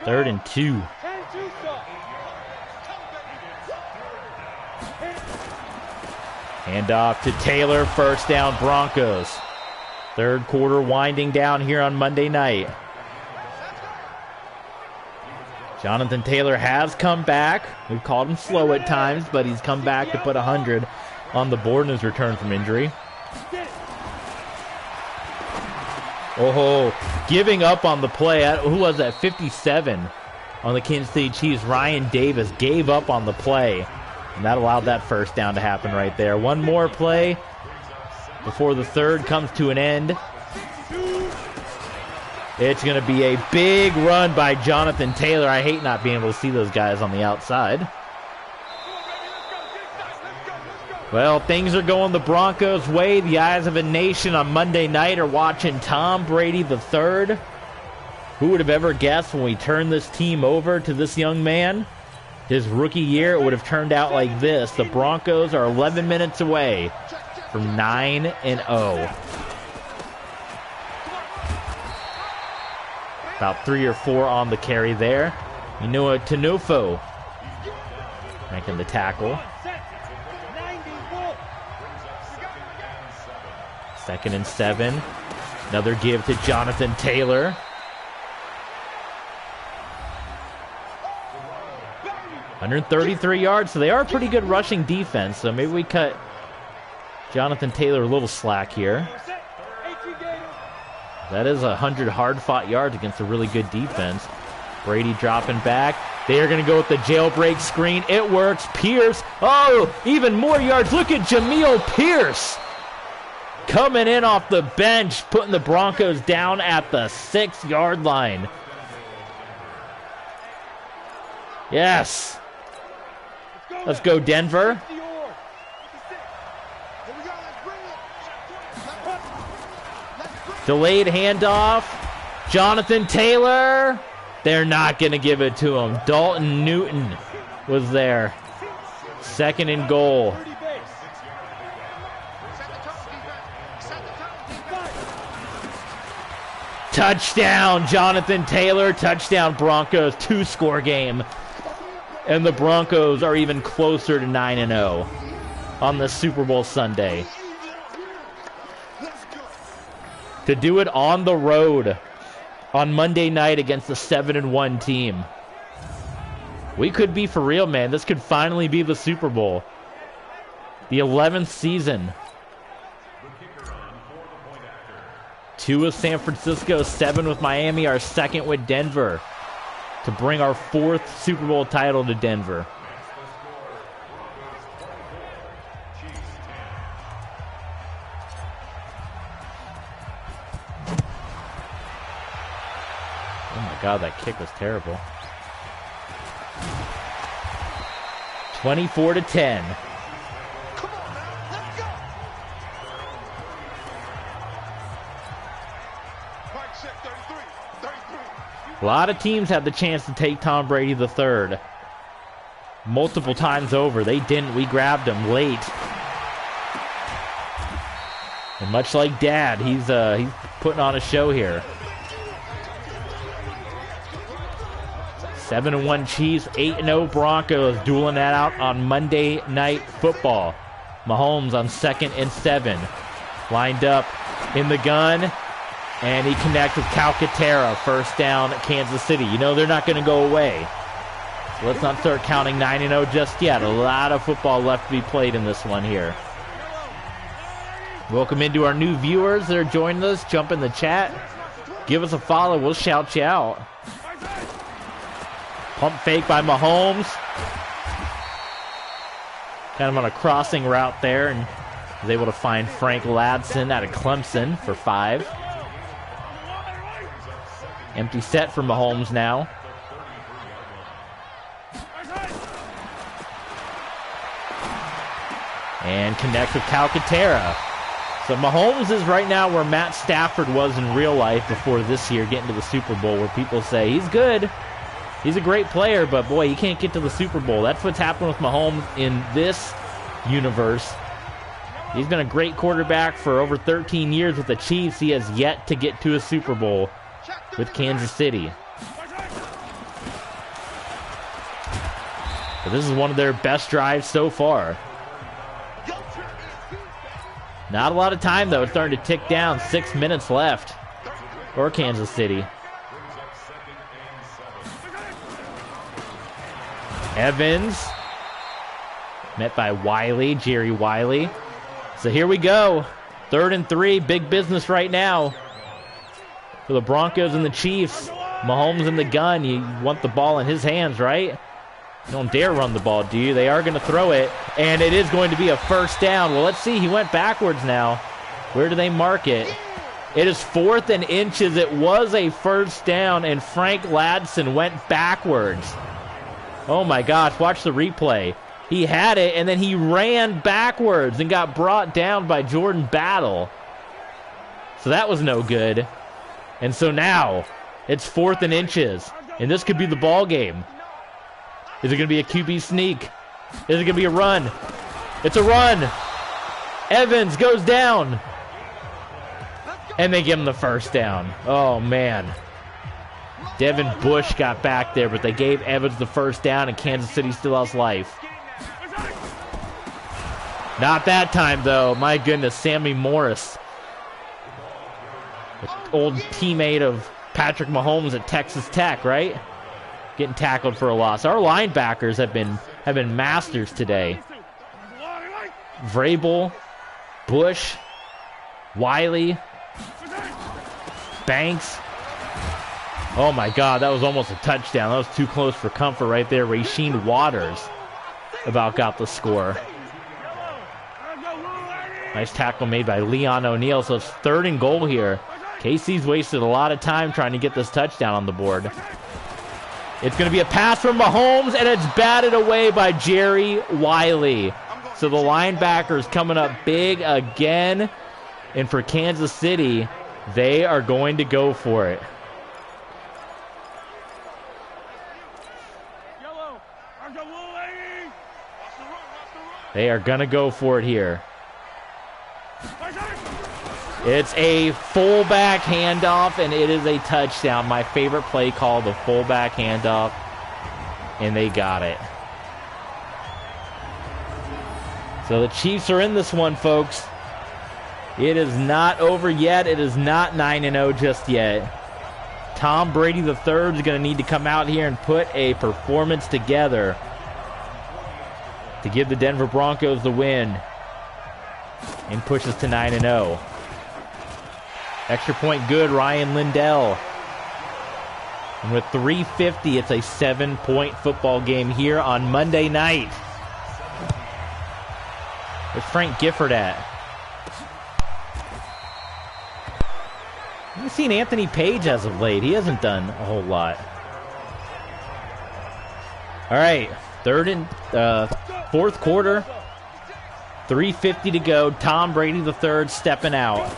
3rd and 2. Handoff to Taylor, first down Broncos. 3rd quarter winding down here on Monday night. Jonathan Taylor has come back. We've called him slow at times, but he's come back to put 100 on the board in his return from injury. Oh, giving up on the play. Who was that? 57 on the Kansas City Chiefs. Ryan Davis gave up on the play, and that allowed that first down to happen right there. One more play before the third comes to an end. It's going to be a big run by Jonathan Taylor. I hate not being able to see those guys on the outside. Well, things are going the Broncos' way. The eyes of a nation on Monday night are watching Tom Brady III. Who would have ever guessed when we turned this team over to this young man? His rookie year, it would have turned out like this. The Broncos are 11 minutes away from 9-0. About 3 or 4 on the carry there. Inua Tanufo making the tackle. 2nd and 7. Another give to Jonathan Taylor. .133 yards, so they are a pretty good rushing defense. So maybe we cut Jonathan Taylor a little slack here. That is 100 hard-fought yards against a really good defense. Brady dropping back. They are going to go with the jailbreak screen. It works. Pierce. Oh, even more yards. Look at Jamil Pierce coming in off the bench, putting the Broncos down at the 6-yard line. Yes. Let's go, Denver. Delayed handoff. Jonathan Taylor. They're not going to give it to him. Dalton Newton was there. 2nd and goal. Set the tone, defense. Set the tone, defense. Touchdown, Jonathan Taylor. Touchdown, Broncos. 2-score game. And the Broncos are even closer to 9-0 on the Super Bowl Sunday. To do it on the road on Monday night against the 7-1 team. We could be for real, man. This could finally be the Super Bowl. The 11th season. 2 with San Francisco, 7 with Miami, our 2nd with Denver. To bring our 4th Super Bowl title to Denver. Oh my God, that kick was terrible. 24-10. Come on now, let's go. Mike check 33. A lot of teams had the chance to take Tom Brady the third. Multiple times over. They didn't. We grabbed him late. And much like Dad, he's putting on a show here. 7-1 Chiefs, 8-0 Broncos, dueling that out on Monday Night Football. Mahomes on 2nd and 7. Lined up in the gun, and he connects with Calcaterra. 1st down, Kansas City. You know they're not going to go away. So let's not start counting 9-0 just yet. A lot of football left to be played in this one here. Welcome into our new viewers that are joining us. Jump in the chat. Give us a follow. We'll shout you out. Pump fake by Mahomes. Kind of on a crossing route there, and was able to find Frank Ladson out of Clemson for 5. Empty set for Mahomes now. And connects with Calcaterra. So Mahomes is right now where Matt Stafford was in real life before this year, getting to the Super Bowl, where people say he's good. He's a great player, but boy, he can't get to the Super Bowl. That's what's happened with Mahomes in this universe. He's been a great quarterback for over 13 years with the Chiefs. He has yet to get to a Super Bowl with Kansas City. But this is one of their best drives so far. Not a lot of time, though. It's starting to tick down. 6 minutes left for Kansas City. Evans. Met by Wiley, Jerry Wiley. So here we go. 3rd and 3. Big business right now for the Broncos and the Chiefs. Mahomes in the gun. You want the ball in his hands, right? You don't dare run the ball, do you? They are going to throw it, and it is going to be a 1st down. Well, let's see. He went backwards now. Where do they mark it? It is 4th and inches. It was a 1st down, and Frank Ladson went backwards. Oh, my gosh. Watch the replay. He had it, and then he ran backwards and got brought down by Jordan Battle. So that was no good. And so now it's 4th and inches, and this could be the ball game. Is it going to be a QB sneak? Is it going to be a run? It's a run. Evans goes down. And they give him the 1st down. Oh, man. Devin Bush got back there, but they gave Evans the 1st down, and Kansas City still has life. Not that time, though. My goodness, Sammy Morris. Old teammate of Patrick Mahomes at Texas Tech, right? Getting tackled for a loss. Our linebackers have been masters today. Vrabel, Bush, Wiley, Banks. Oh my God, that was almost a touchdown. That was too close for comfort right there. Rasheed Waters about got the score. Nice tackle made by Leon O'Neal. So it's 3rd and goal here. KC's wasted a lot of time trying to get this touchdown on the board. It's going to be a pass from Mahomes, and it's batted away by Jerry Wiley. So the linebackers coming up big again. And for Kansas City, they are going to go for it. They are going to go for it here. It's a fullback handoff, and it is a touchdown. My favorite play call, the fullback handoff, and they got it. So the Chiefs are in this one, folks. It is not over yet. It is not 9-0 just yet. Tom Brady III is going to need to come out here and put a performance together to give the Denver Broncos the win and push us to 9-0. Extra point good, Ryan Lindell. And with 3:50, it's a 7-point football game here on Monday night. Where's Frank Gifford at? I haven't seen Anthony Page as of late. He hasn't done a whole lot. All right, fourth quarter. 3:50 to go. Tom Brady III stepping out.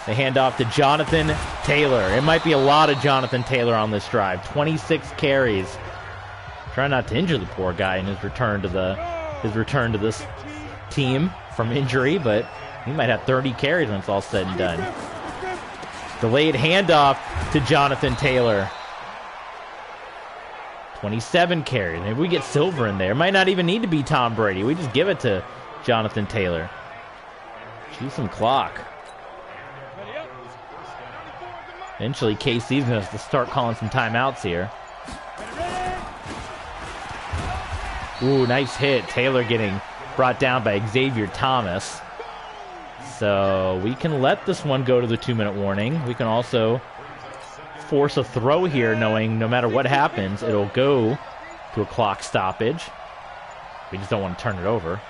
They hand off to Jonathan Taylor. It might be a lot of Jonathan Taylor on this drive. 26 carries. Try not to injure the poor guy in his return to this team from injury, but he might have 30 carries when it's all said and done. Delayed handoff to Jonathan Taylor. 27 carries. Maybe we get Silver in there. Might not even need to be Tom Brady. We just give it to Jonathan Taylor. Chew some clock. Eventually, KC's going to have to start calling some timeouts here. Ooh, nice hit. Taylor getting brought down by Xavier Thomas. So we can let this one go to the 2-minute warning. We can also force a throw here, knowing no matter what happens, it'll go to a clock stoppage. We just don't want to turn it over.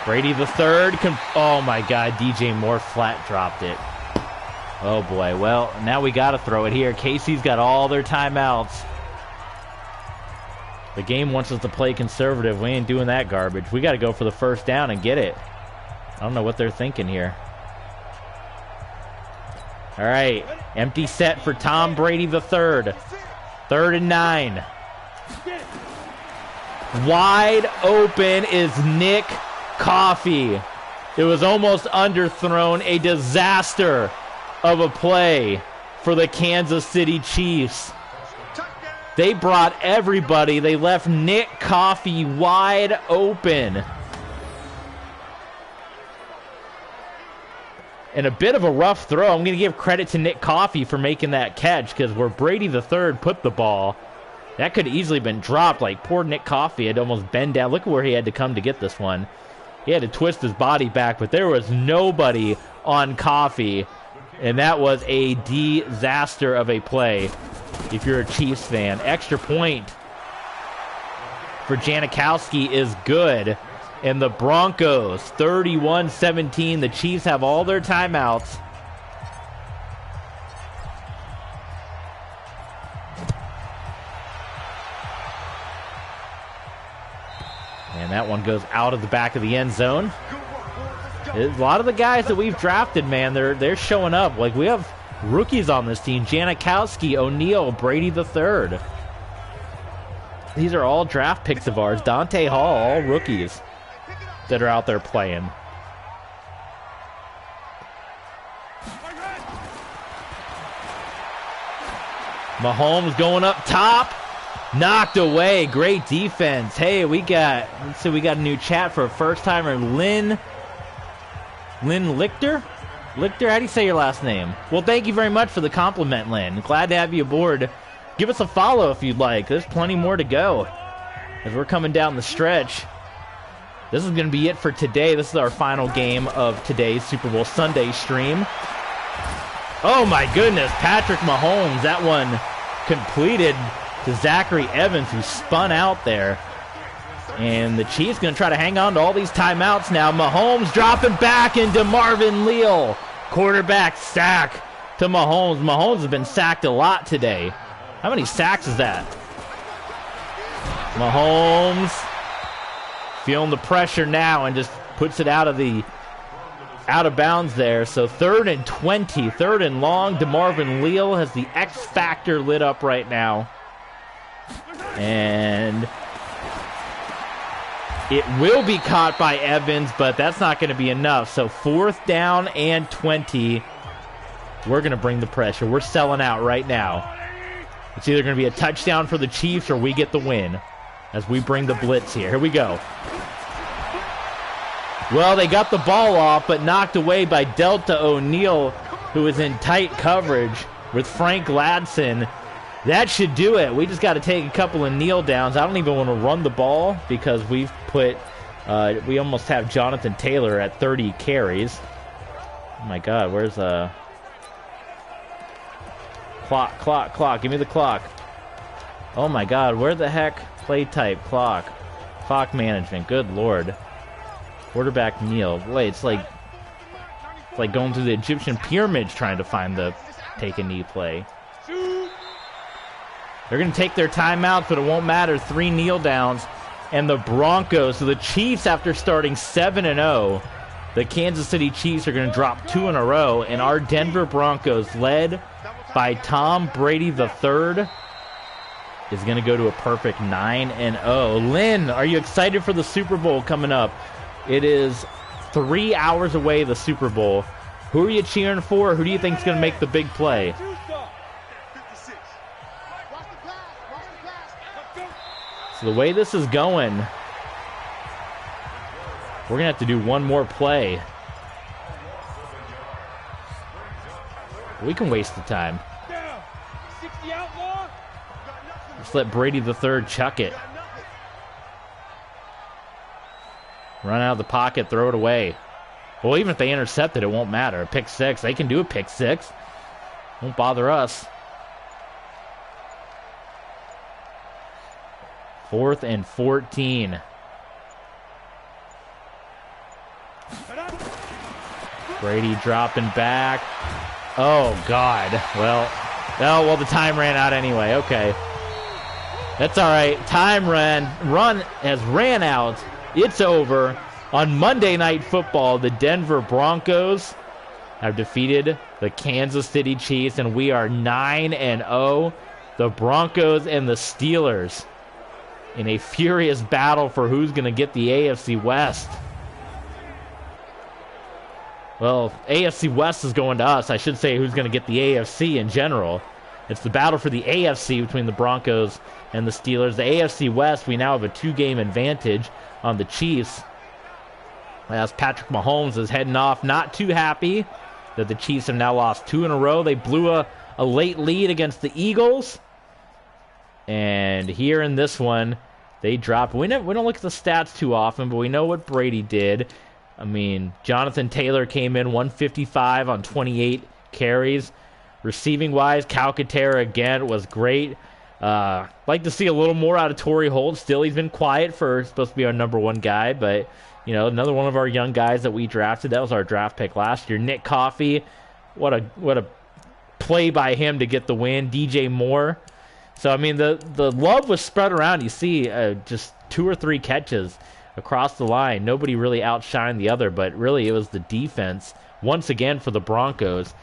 Brady the third. Oh my God, DJ Moore flat dropped it. Oh boy, well, now we got to throw it here. Casey's got all their timeouts. The game wants us to play conservative. We ain't doing that garbage. We got to go for the first down and get it. I don't know what they're thinking here. All right, empty set for Tom Brady the third. 3rd and 9. Wide open is Nick Coffey. It was almost underthrown. A disaster of a play for the Kansas City Chiefs. They brought everybody. They left Nick Coffey wide open. And a bit of a rough throw. I'm going to give credit to Nick Coffey for making that catch, because where Brady the third put the ball, that could have easily been dropped. Like, poor Nick Coffey had almost bent down. Look at where he had to come to get this one. He had to twist his body back, but there was nobody on Coffey. And that was a disaster of a play if you're a Chiefs fan. Extra point for Janikowski is good. And the Broncos, 31-17. The Chiefs have all their timeouts. And that one goes out of the back of the end zone. A lot of the guys that we've drafted, man, they're showing up. Like, we have rookies on this team. Janikowski, O'Neal, Brady the third. These are all draft picks of ours. Dante Hall, all rookies that are out there playing. Mahomes going up top. Knocked away. Great defense. Hey, let's see, we got a new chat for a first-timer. Lynn Lichter? Lichter, how do you say your last name? Well, thank you very much for the compliment, Lynn. Glad to have you aboard. Give us a follow if you'd like. There's plenty more to go as we're coming down the stretch. This is going to be it for today. This is our final game of today's Super Bowl Sunday stream. Oh, my goodness. Patrick Mahomes. That one completed to Zachary Evans, who spun out there. And the Chiefs going to try to hang on to all these timeouts now. Mahomes dropping back into Marvin Leal. Quarterback sack to Mahomes. Mahomes has been sacked a lot today. How many sacks is that? Mahomes feeling the pressure now and just puts it out of bounds there. So 3rd and 20, 3rd and long. DeMarvin Leal has the X factor lit up right now. And it will be caught by Evans, but that's not going to be enough. So 4th down and 20. We're going to bring the pressure. We're selling out right now. It's either going to be a touchdown for the Chiefs or we get the win as we bring the blitz here. Here we go. Well, they got the ball off, but knocked away by Delta O'Neal, who is in tight coverage with Frank Ladson. That should do it. We just got to take a couple of kneel downs. I don't even want to run the ball because we've put, we almost have Jonathan Taylor at 30 carries. Oh my God, where's clock? Give me the clock. Oh my God, where the heck? Play type, clock management. Good Lord. Quarterback kneel. Wait, it's like going through the Egyptian pyramids trying to find the take a knee play. They're going to take their timeouts, but it won't matter. 3 kneel downs. And the Broncos, so the Chiefs, after starting 7-0, the Kansas City Chiefs are going to drop 2 in a row. And our Denver Broncos, led by Tom Brady III, is going to go to a perfect 9-0. Lynn, are you excited for the Super Bowl coming up? It is 3 hours away, the Super Bowl. Who are you cheering for? Who do you think is going to make the big play? So the way this is going, we're going to have to do one more play. We can waste the time. Just let Brady the Third chuck it. Run out of the pocket, throw it away. Well, even if they intercept it, it won't matter. A pick six. They can do a pick six. Won't bother us. 4th and 14. Brady dropping back. Oh, God. Well, the time ran out anyway. Okay. That's all right. Run has ran out. It's over. On Monday Night Football, the Denver Broncos have defeated the Kansas City Chiefs, and we are 9-0. The Broncos and the Steelers in a furious battle for who's going to get the AFC West. Well, AFC West is going to us. I should say who's going to get the AFC in general. It's the battle for the AFC between the Broncos and the Steelers. The AFC West, we now have a 2-game advantage on the Chiefs, as Patrick Mahomes is heading off. Not too happy that the Chiefs have now lost 2 in a row. They blew a late lead against the Eagles. And here in this one, they dropped. We don't look at the stats too often, but we know what Brady did. I mean, Jonathan Taylor came in 155 on 28 carries. Receiving-wise, Calcaterra, again, was great. Like to see a little more out of Torrey Holt. Still, he's been quiet for supposed to be our number 1 guy, but, you know, another one of our young guys that we drafted. That was our draft pick last year. Nick Coffey, what a play by him to get the win. DJ Moore. So, I mean, the love was spread around. You see just 2 or 3 catches across the line. Nobody really outshined the other, but really it was the defense, once again for the Broncos,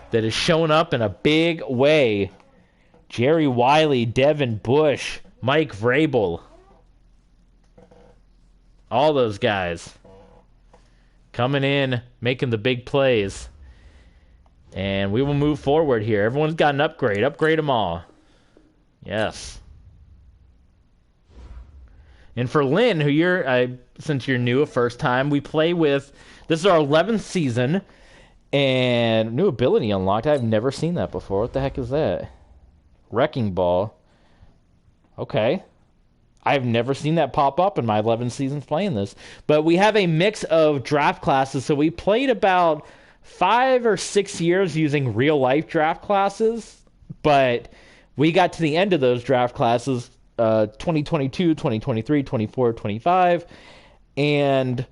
that has shown up in a big way. Jerry Wiley, Devin Bush, Mike Vrabel. All those guys coming in, making the big plays. And we will move forward here. Everyone's got an upgrade. Upgrade them all. Yes. And for Lynn, who since you're new, a first time, we play with, this is our 11th season, and new ability unlocked. I've never seen that before. What the heck is that? Wrecking Ball. Okay. I've never seen that pop up in my 11 seasons playing this. But we have a mix of draft classes, so we played about 5 or 6 years using real-life draft classes, but we got to the end of those draft classes, 2022, 2023, 24, 25, and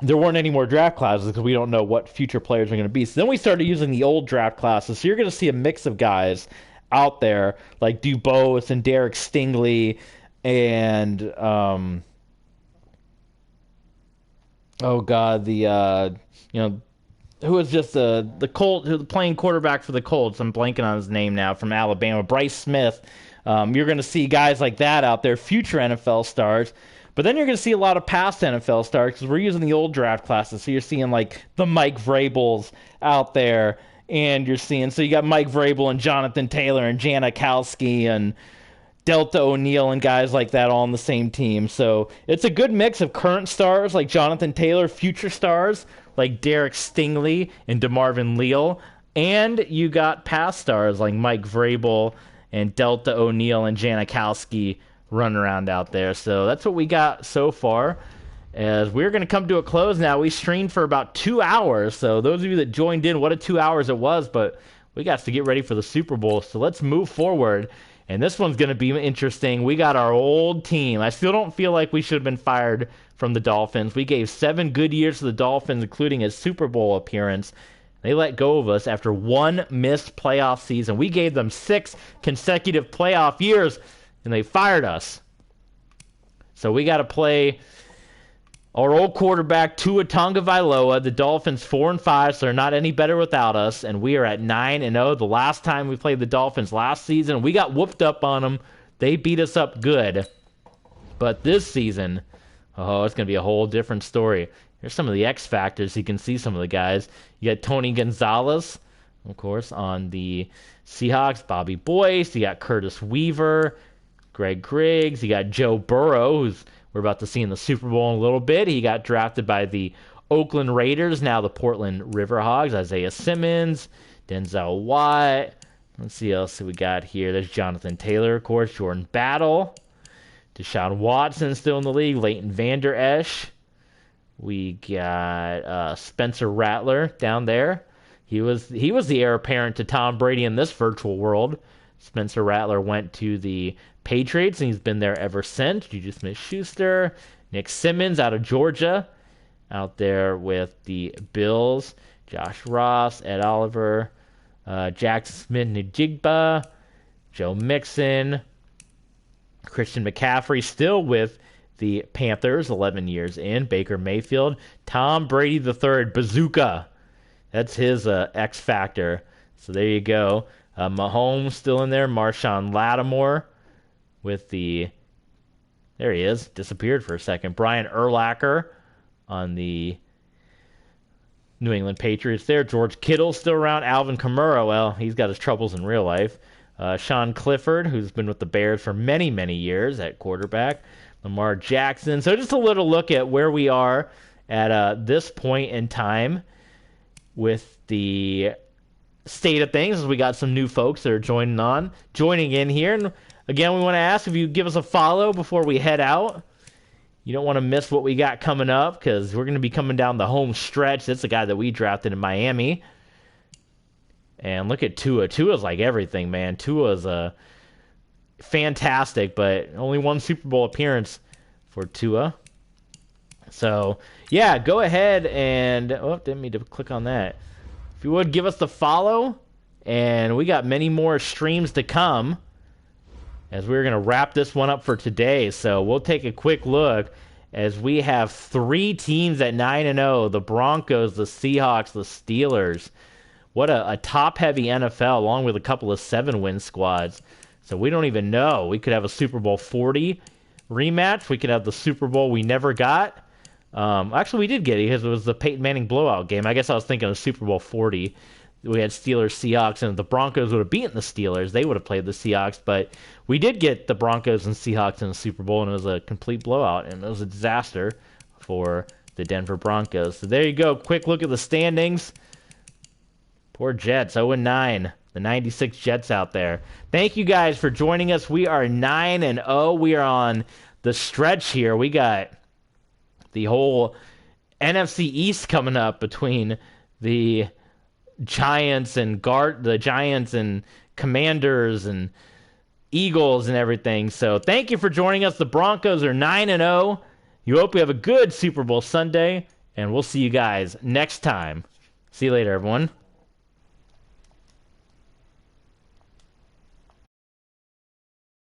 there weren't any more draft classes because we don't know what future players are going to be. So then we started using the old draft classes. So you're going to see a mix of guys out there like Dubose and Derek Stingley and who was just the Colt, who was playing quarterback for the Colts. I'm blanking on his name now, from Alabama. Bryce Smith. You're going to see guys like that out there, future NFL stars. But then you're going to see a lot of past NFL stars because we're using the old draft classes. So you're seeing like the Mike Vrabels out there. And you're seeing, so you got Mike Vrabel and Jonathan Taylor and Janikowski and Delta O'Neal and guys like that all on the same team. So it's a good mix of current stars like Jonathan Taylor, future stars like Derek Stingley and DeMarvin Leal, and you got past stars like Mike Vrabel and Delta O'Neal and Janikowski running around out there. So that's what we got so far. As we're going to come to a close now. We streamed for about 2 hours, so those of you that joined in, what a 2 hours it was, but we got to get ready for the Super Bowl, so let's move forward, and this one's going to be interesting. We got our old team. I still don't feel like we should have been fired from the Dolphins. We gave 7 good years to the Dolphins, including a Super Bowl appearance. They let go of us after 1 missed playoff season. We gave them 6 consecutive playoff years, and they fired us. So we got to play our old quarterback, Tua Tagovailoa. The Dolphins 4-5, so they're not any better without us, and we are at 9-0. The last time we played the Dolphins last season, we got whooped up on them. They beat us up good. But this season, it's going to be a whole different story. Here's some of the X factors. You can see some of the guys. You got Tony Gonzalez, of course, on the Seahawks. Bobby Boyce. You got Curtis Weaver, Greg Griggs. You got Joe Burrow, who's we're about to see in the Super Bowl in a little bit. He got drafted by the Oakland Raiders, now the Portland Riverhogs. Isaiah Simmons, Denzel Watt. Let's see what else we got here. There's Jonathan Taylor, of course, Jordan Battle, Deshaun Watson still in the league, Leighton Vander Esch. We got Spencer Rattler down there. He was the heir apparent to Tom Brady in this virtual world. Spencer Rattler went to the Patriots, and he's been there ever since. Juju Smith-Schuster, Nick Simmons out of Georgia, out there with the Bills. Josh Ross, Ed Oliver, Jackson Smith-Njigba, Joe Mixon, Christian McCaffrey still with the Panthers, 11 years in. Baker Mayfield, Tom Brady III, Bazooka. That's his X factor. So there you go. Mahomes still in there. Marshawn Lattimore with the... There he is. Disappeared for a second. Brian Urlacher on the New England Patriots there. George Kittle still around. Alvin Kamara, well, he's got his troubles in real life. Sean Clifford, who's been with the Bears for many, many years at quarterback. Lamar Jackson. So just a little look at where we are at this point in time with the state of things, as we got some new folks that are joining in here. And again, we want to ask if you give us a follow before we head out. You don't want to miss what we got coming up, because we're going to be coming down the home stretch. That's the guy that we drafted in Miami. And look at Tua. Tua's like everything, man. Tua's fantastic, but only 1 Super Bowl appearance for Tua. So, yeah, go ahead and... Oh, didn't mean to click on that. If you would, give us the follow. And we got many more streams to come, as we're going to wrap this one up for today. So we'll take a quick look as we have 3 teams at 9-0. The Broncos, the Seahawks, the Steelers. What a top-heavy NFL, along with a couple of 7-win squads. So we don't even know. We could have a Super Bowl 40 rematch. We could have the Super Bowl we never got. Actually, we did get it because it was the Peyton Manning blowout game. I guess I was thinking of Super Bowl 40. We had Steelers, Seahawks, and if the Broncos would have beaten the Steelers, they would have played the Seahawks. But we did get the Broncos and Seahawks in the Super Bowl, and it was a complete blowout, and it was a disaster for the Denver Broncos. So there you go. Quick look at the standings. Poor Jets, 0-9. The 96 Jets out there. Thank you guys for joining us. We are 9-0. We are on the stretch here. We got the whole NFC East coming up between the Giants and Commanders and Eagles and everything. So thank you for joining us. The Broncos are 9-0. You hope you have a good Super Bowl Sunday, and we'll see you guys next time. See you later, everyone.